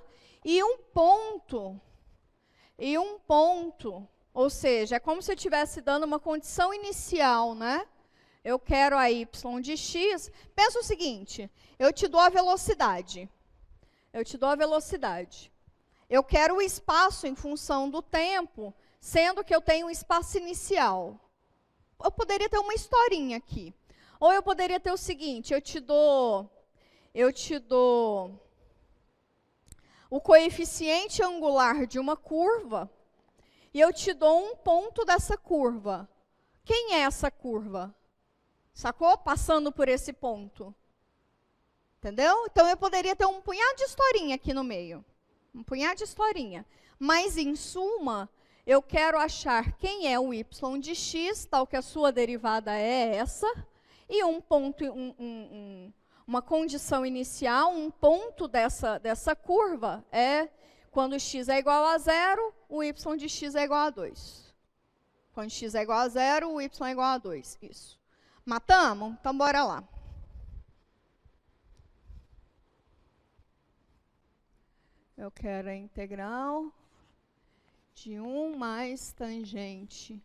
e um ponto, ou seja, é como se eu estivesse dando uma condição inicial, né? Eu quero a y de x. Pensa o seguinte, eu te dou a velocidade. Eu quero o espaço em função do tempo, sendo que eu tenho um espaço inicial. Eu poderia ter uma historinha aqui. Ou eu poderia ter o seguinte, eu te dou o coeficiente angular de uma curva e eu te dou um ponto dessa curva. Quem é essa curva? Sacou? Passando por esse ponto. Entendeu? Então, eu poderia ter um punhado de historinha aqui no meio. Um punhado de historinha. Mas, em suma, eu quero achar quem é o y de x, tal que a sua derivada é essa, e um ponto, uma condição inicial, um ponto dessa curva é quando x é igual a 0, o y de x é igual a 2. Quando x é igual a 0, o y é igual a 2. Isso. Matamos? Então, bora lá. Eu quero a integral de 1 mais tangente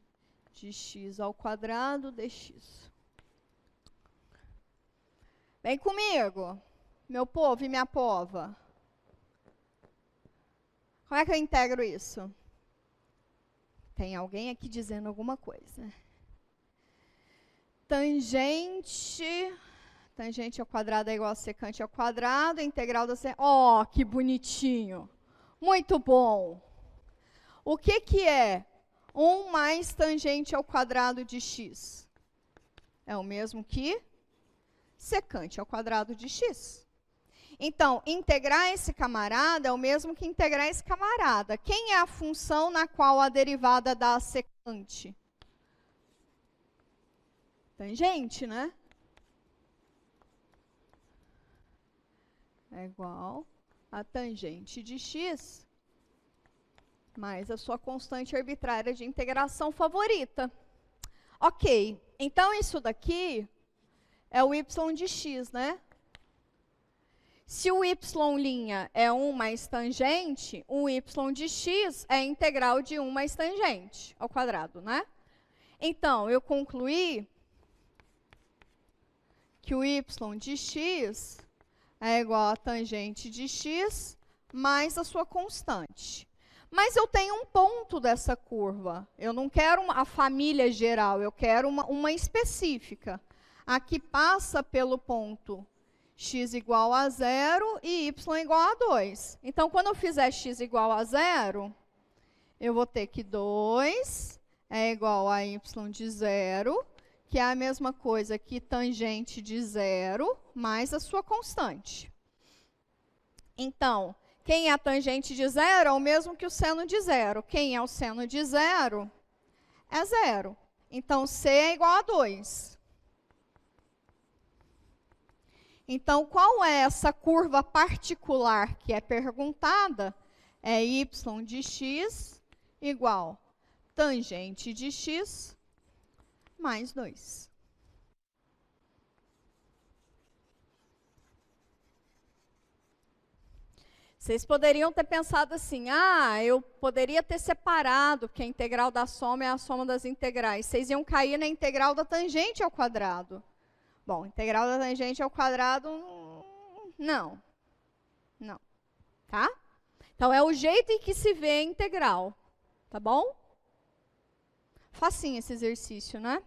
de x ao quadrado dx. Vem comigo, meu povo e minha pova. Como é que eu integro isso? Tem alguém aqui dizendo alguma coisa. Tangente ao quadrado é igual a secante ao quadrado, integral da secante. Ó, que bonitinho. Muito bom. O que é 1 mais tangente ao quadrado de x? É o mesmo que secante ao quadrado de x. Então, integrar esse camarada é o mesmo que integrar esse camarada. Quem é a função na qual a derivada dá a secante? Tangente, né? É igual a tangente de x mais a sua constante arbitrária de integração favorita. Ok, então isso daqui é o y de x, né? Se o y' é 1 mais tangente, o y de x é a integral de 1 mais tangente ao quadrado, né? Então, eu concluí que o y de x é igual a tangente de x mais a sua constante. Mas eu tenho um ponto dessa curva. Eu não quero a família geral, eu quero uma específica. Aqui passa pelo ponto x igual a 0 e y igual a 2. Então, quando eu fizer x igual a 0, eu vou ter que 2 é igual a y de 0, que é a mesma coisa que tangente de 0 mais a sua constante. Então, quem é a tangente de 0 é o mesmo que o seno de 0. Quem é o seno de 0 é 0. Então, c é igual a 2. Então, qual é essa curva particular que é perguntada? É y de x igual tangente de x mais 2. Vocês poderiam ter pensado assim, eu poderia ter separado que a integral da soma é a soma das integrais. Vocês iam cair na integral da tangente ao quadrado. Bom, integral da tangente ao quadrado, não. Não. Tá? Então, é o jeito em que se vê a integral. Tá bom? Facinho esse exercício, né?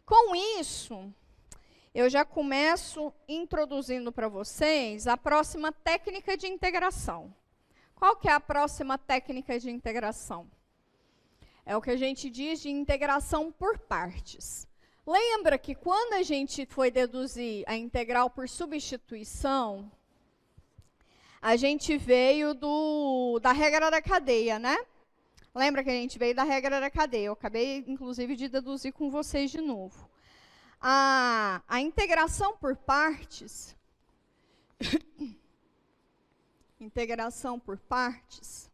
Com isso, eu já começo introduzindo para vocês a próxima técnica de integração. Qual que é a próxima técnica de integração? É o que a gente diz de integração por partes. Lembra que quando a gente foi deduzir a integral por substituição, a gente veio da regra da cadeia, né? Lembra que a gente veio da regra da cadeia? Eu acabei, inclusive, de deduzir com vocês de novo. A integração por partes, integração por partes,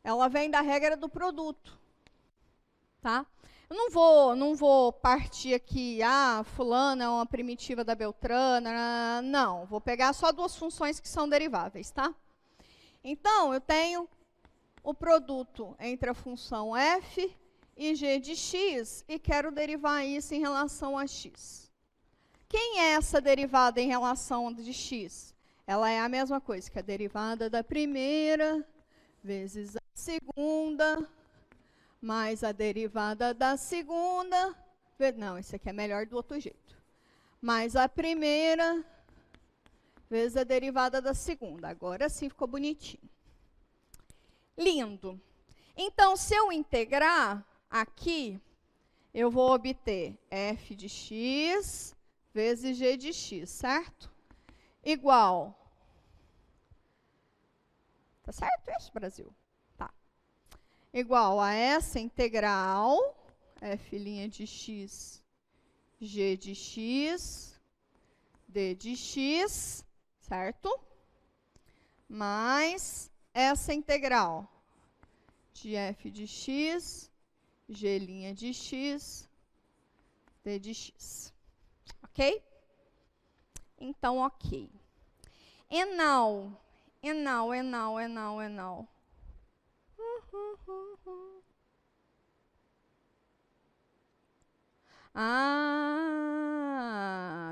ela vem da regra do produto, tá? Eu não vou partir aqui, fulana é uma primitiva da beltrana, não. Vou pegar só duas funções que são deriváveis, tá? Então, eu tenho o produto entre a função f e g de x e quero derivar isso em relação a x. Quem é essa derivada em relação a de x? Ela é a mesma coisa que a derivada da primeira vezes a segunda, mais a derivada da segunda. Não, esse aqui é melhor do outro jeito. Mais a primeira vezes a derivada da segunda. Agora sim ficou bonitinho. Lindo. Então, se eu integrar aqui, eu vou obter f de x vezes g de x, certo? Igual. Tá certo isso, Brasil? Tá. Igual a essa integral, f' de x, g de x, d de x, certo? Mais essa integral de f de x, g' de x, d de x. Ok? Então, ok. Enal.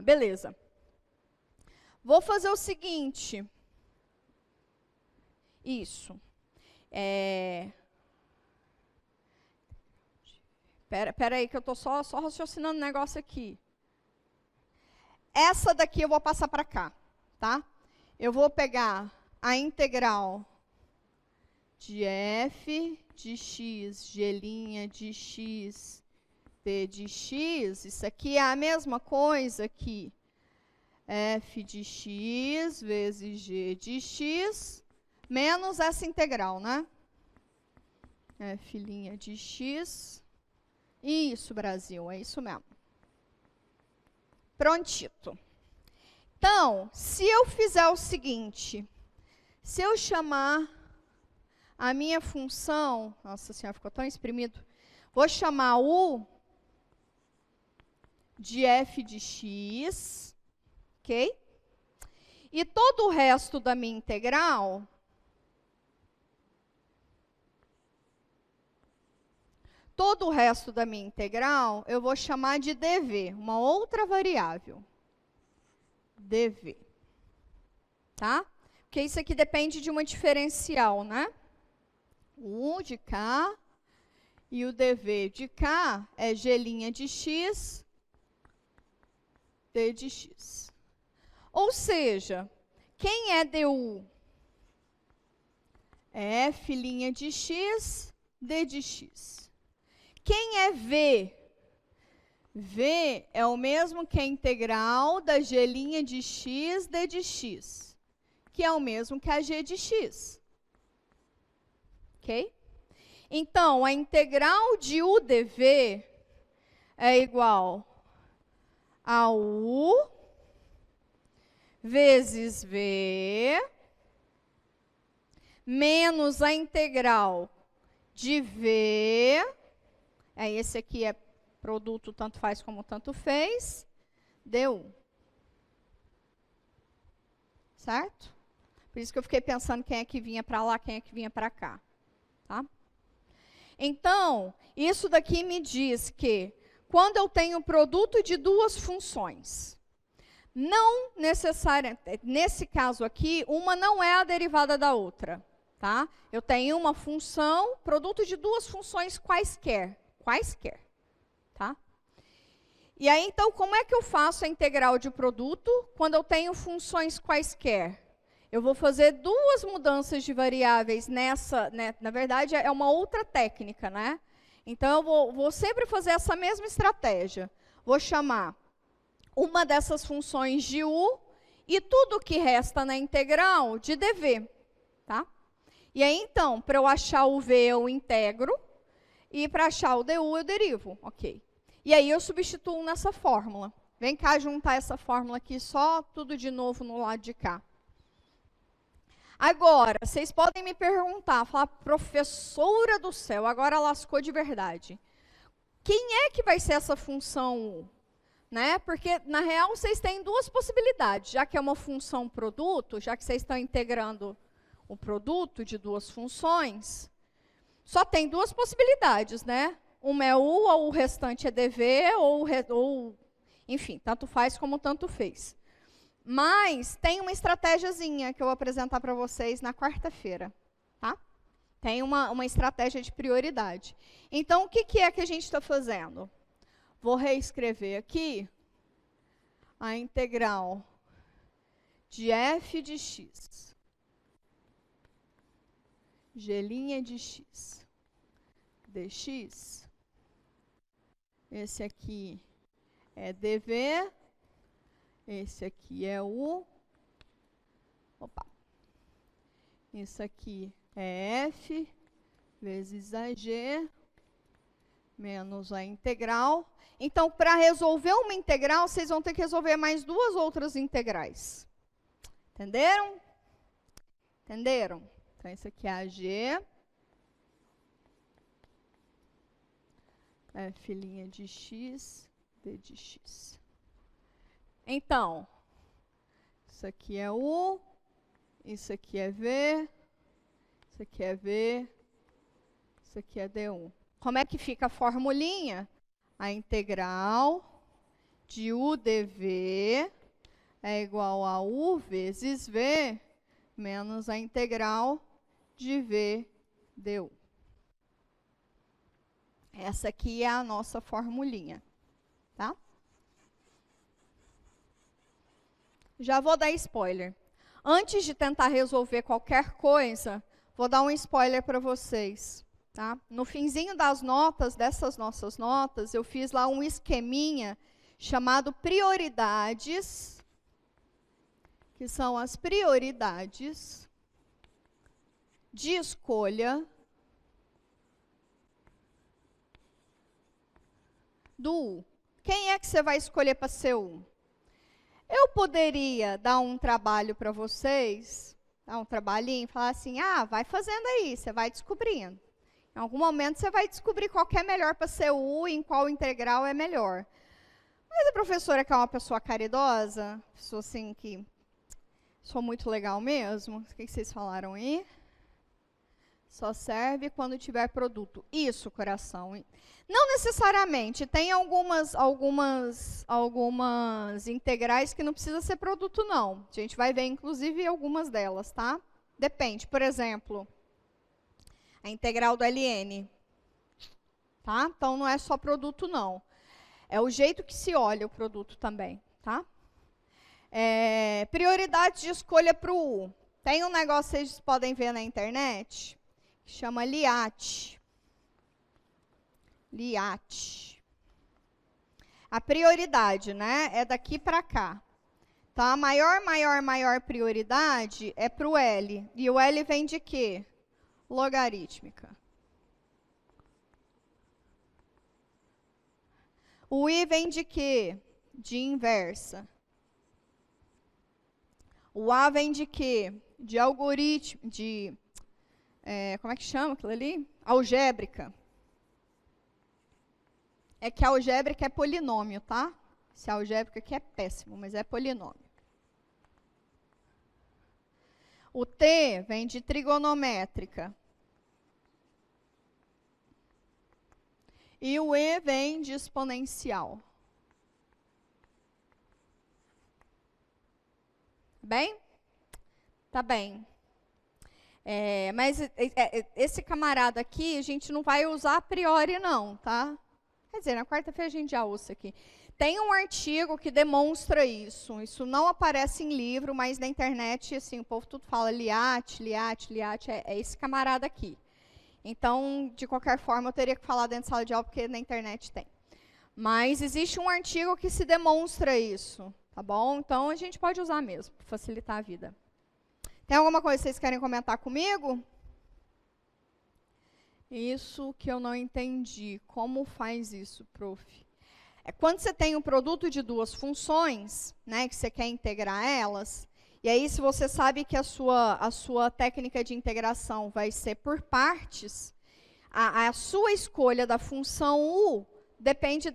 Beleza. Vou fazer o seguinte. Isso. Pera aí que eu estou só raciocinando um negócio aqui. Essa daqui eu vou passar para cá, tá? Eu vou pegar a integral de f de x, g' de x, d de x, isso aqui é a mesma coisa que f de x vezes g de x, menos essa integral, né? F' de x. Isso, Brasil, é isso mesmo. Prontito. Então, se eu fizer o seguinte, se eu chamar a minha função, nossa senhora, ficou tão exprimido, vou chamar u de f de x, ok? E todo o resto da minha integral eu vou chamar de dv, uma outra variável. dv. Tá? Porque isso aqui depende de uma diferencial, né? O u de k e o dv de k é g' de x, d de x. Ou seja, quem é du? É f' de x, d de x. Quem é v? V é o mesmo que a integral da g' de x, d de x, que é o mesmo que a g de x. Ok? Então, a integral de u dv é igual a u vezes v menos a integral de v, esse aqui é produto tanto faz como tanto fez, du. Certo? Por isso que eu fiquei pensando quem é que vinha para lá, quem é que vinha para cá. Tá? Então, isso daqui me diz que quando eu tenho produto de duas funções, não necessariamente, nesse caso aqui, uma não é a derivada da outra. Tá? Eu tenho uma função, produto de duas funções quaisquer. Tá? E aí, então, como é que eu faço a integral de produto quando eu tenho funções quaisquer? Eu vou fazer duas mudanças de variáveis nessa, né? Na verdade, é uma outra técnica, né? Então, eu vou sempre fazer essa mesma estratégia. Vou chamar uma dessas funções de u e tudo que resta na integral de dv. Tá? E aí, então, para eu achar o v, eu integro. E para achar o du, eu derivo. Ok. E aí, eu substituo nessa fórmula. Vem cá juntar essa fórmula aqui, só tudo de novo no lado de cá. Agora, vocês podem me perguntar, falar, professora do céu, agora lascou de verdade. Quem é que vai ser essa função u? Né? Porque, na real, vocês têm duas possibilidades. Já que é uma função produto, já que vocês estão integrando o produto de duas funções, só tem duas possibilidades, né? Uma é u, ou o restante é dv, ou enfim, tanto faz como tanto fez. Mas tem uma estratégiazinha que eu vou apresentar para vocês na quarta-feira. Tá? Tem uma estratégia de prioridade. Então, o que é que a gente está fazendo? Vou reescrever aqui a integral de f de x, g' de x, dx. Esse aqui é dv, esse aqui é u. Opa. Isso aqui é f vezes a g menos a integral. Então, para resolver uma integral, vocês vão ter que resolver mais duas outras integrais. Entenderam? Entenderam? Então, isso aqui é a g. F' de x, d de x. Então, isso aqui é u, isso aqui é v, isso aqui é v, isso aqui é du. Como é que fica a formulinha? A integral de u dv é igual a u vezes v menos a integral de v du. Essa aqui é a nossa formulinha, tá? Já vou dar spoiler. Antes de tentar resolver qualquer coisa, vou dar um spoiler para vocês. Tá? No finzinho das notas, dessas nossas notas, eu fiz lá um esqueminha chamado prioridades, que são as prioridades de escolha do U. Quem é que você vai escolher para ser U? Eu poderia dar um trabalho para vocês, dar um trabalhinho e falar assim, vai fazendo aí, você vai descobrindo. Em algum momento você vai descobrir qual que é melhor para ser U e em qual integral é melhor. Mas a professora, que é uma pessoa caridosa, pessoa assim que sou muito legal mesmo, o que vocês falaram aí? Só serve quando tiver produto. Isso, coração. Não necessariamente. Tem algumas integrais que não precisa ser produto, não. A gente vai ver, inclusive, algumas delas, tá? Depende. Por exemplo, a integral do ln. Tá? Então, não é só produto, não. É o jeito que se olha o produto também, tá? Prioridade de escolha para o U. Tem um negócio que vocês podem ver na internet, que chama LIAT. LIAT. A prioridade, né, é daqui para cá. Então, a maior prioridade é para o L. E o L vem de quê? Logarítmica. O I vem de quê? De inversa. O A vem de quê? De algoritmo, como é que chama aquilo ali? Algébrica. É que a algébrica é polinômio, tá? Esse algébrica aqui é péssimo, mas é polinômio. O T vem de trigonométrica. E o E vem de exponencial. Bem? Tá bem. Mas esse camarada aqui, a gente não vai usar a priori, não, tá? Quer dizer, na quarta-feira a gente já usa aqui. Tem um artigo que demonstra isso. Isso não aparece em livro, mas na internet, assim, o povo tudo fala LIAT, é esse camarada aqui. Então, de qualquer forma, eu teria que falar dentro de sala de aula, porque na internet tem. Mas existe um artigo que se demonstra isso, tá bom? Então, a gente pode usar mesmo, para facilitar a vida. Tem alguma coisa que vocês querem comentar comigo? Isso que eu não entendi. Como faz isso, prof? Quando você tem um produto de duas funções, né, que você quer integrar elas, e aí se você sabe que a sua técnica de integração vai ser por partes, a sua escolha da função U depende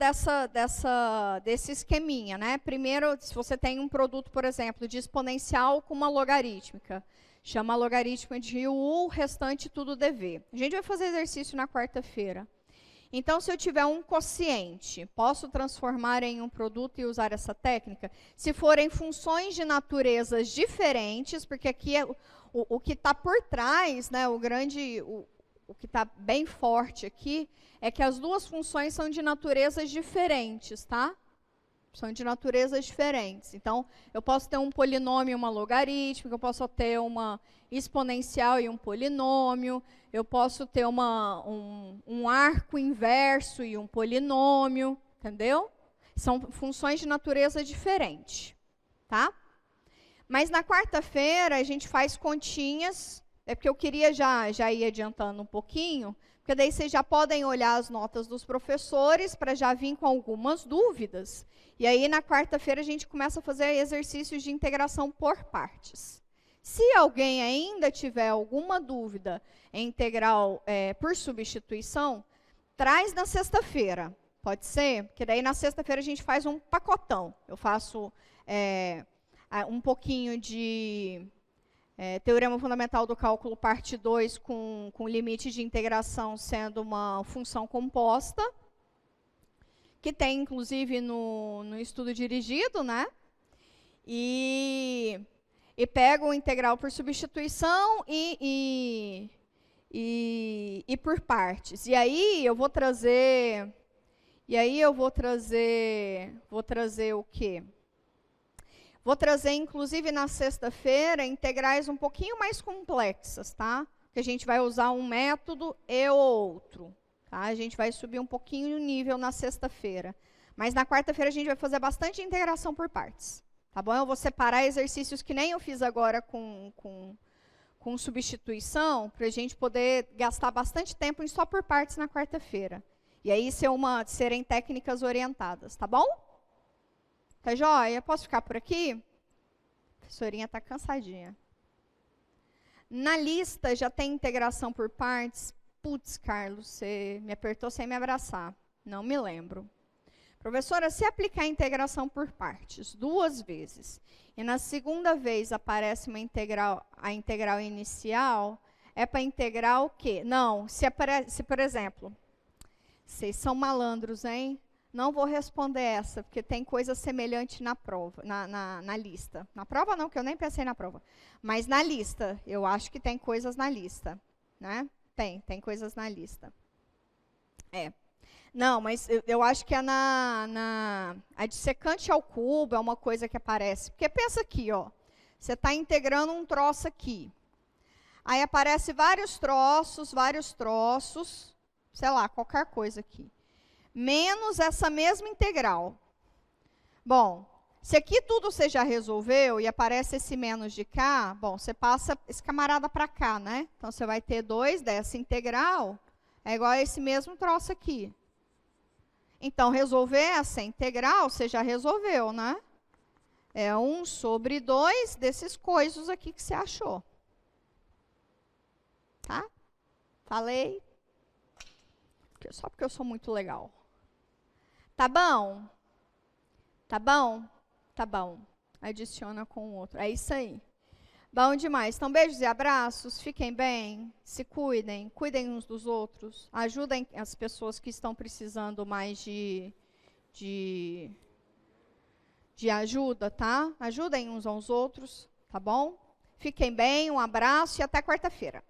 desse esqueminha, né? Primeiro, se você tem um produto, por exemplo, de exponencial com uma logarítmica, chama a logaritma de U, o restante tudo dv. A gente vai fazer exercício na quarta-feira. Então, se eu tiver um quociente, posso transformar em um produto e usar essa técnica? Se forem funções de naturezas diferentes, porque aqui é o que está por trás, né, o que está bem forte aqui, é que as duas funções são de naturezas diferentes, tá? São de naturezas diferentes. Então, eu posso ter um polinômio e uma logarítmica, eu posso ter uma exponencial e um polinômio, eu posso ter um arco inverso e um polinômio, entendeu? São funções de natureza diferente, tá? Mas na quarta-feira a gente faz continhas, é porque eu queria já ir adiantando um pouquinho, porque daí vocês já podem olhar as notas dos professores para já vir com algumas dúvidas. E aí, na quarta-feira, a gente começa a fazer exercícios de integração por partes. Se alguém ainda tiver alguma dúvida em integral por substituição, traz na sexta-feira. Pode ser? Porque daí, na sexta-feira, a gente faz um pacotão. Eu faço um pouquinho de Teorema Fundamental do Cálculo, parte 2, com limite de integração sendo uma função composta, que tem, inclusive, no estudo dirigido, né? E pego o integral por substituição e por partes. E aí eu vou trazer o quê? Vou trazer, inclusive, na sexta-feira, integrais um pouquinho mais complexas, tá? que a gente vai usar um método e outro. Tá? A gente vai subir um pouquinho o nível na sexta-feira. Mas na quarta-feira a gente vai fazer bastante integração por partes. Tá bom? Eu vou separar exercícios que nem eu fiz agora com substituição, para a gente poder gastar bastante tempo em só por partes na quarta-feira. E aí serem técnicas orientadas, tá bom? Tá joia? Posso ficar por aqui? A professorinha está cansadinha. Na lista já tem integração por partes. Putz, Carlos, você me apertou sem me abraçar. Não me lembro. Professora, se aplicar a integração por partes 2 vezes, e na segunda vez aparece a integral inicial, é para integrar o quê? Não, se por exemplo, vocês são malandros, hein? Não vou responder essa, porque tem coisa semelhante na prova, na lista. Na prova não, que eu nem pensei na prova. Mas na lista, eu acho que tem coisas na lista, né? Tem coisas na lista. Não, mas eu acho que é a dissecante ao cubo é uma coisa que aparece. Porque pensa aqui, ó. Você está integrando um troço aqui. Aí aparece vários troços, sei lá, qualquer coisa aqui. Menos essa mesma integral. Bom, se aqui tudo você já resolveu e aparece esse menos de cá, bom, você passa esse camarada para cá, né? Então, você vai ter 2 dessa integral, é igual a esse mesmo troço aqui. Então, resolver essa integral, você já resolveu, né? É 1 sobre 2 desses coisos aqui que você achou. Tá? Falei? Só porque eu sou muito legal. Tá bom? Tá bom? Tá bom. Adiciona com o outro. É isso aí. Bom demais. Então, beijos e abraços. Fiquem bem. Se cuidem. Cuidem uns dos outros. Ajudem as pessoas que estão precisando mais de ajuda, tá? Ajudem uns aos outros, tá bom? Fiquem bem. Um abraço e até quarta-feira.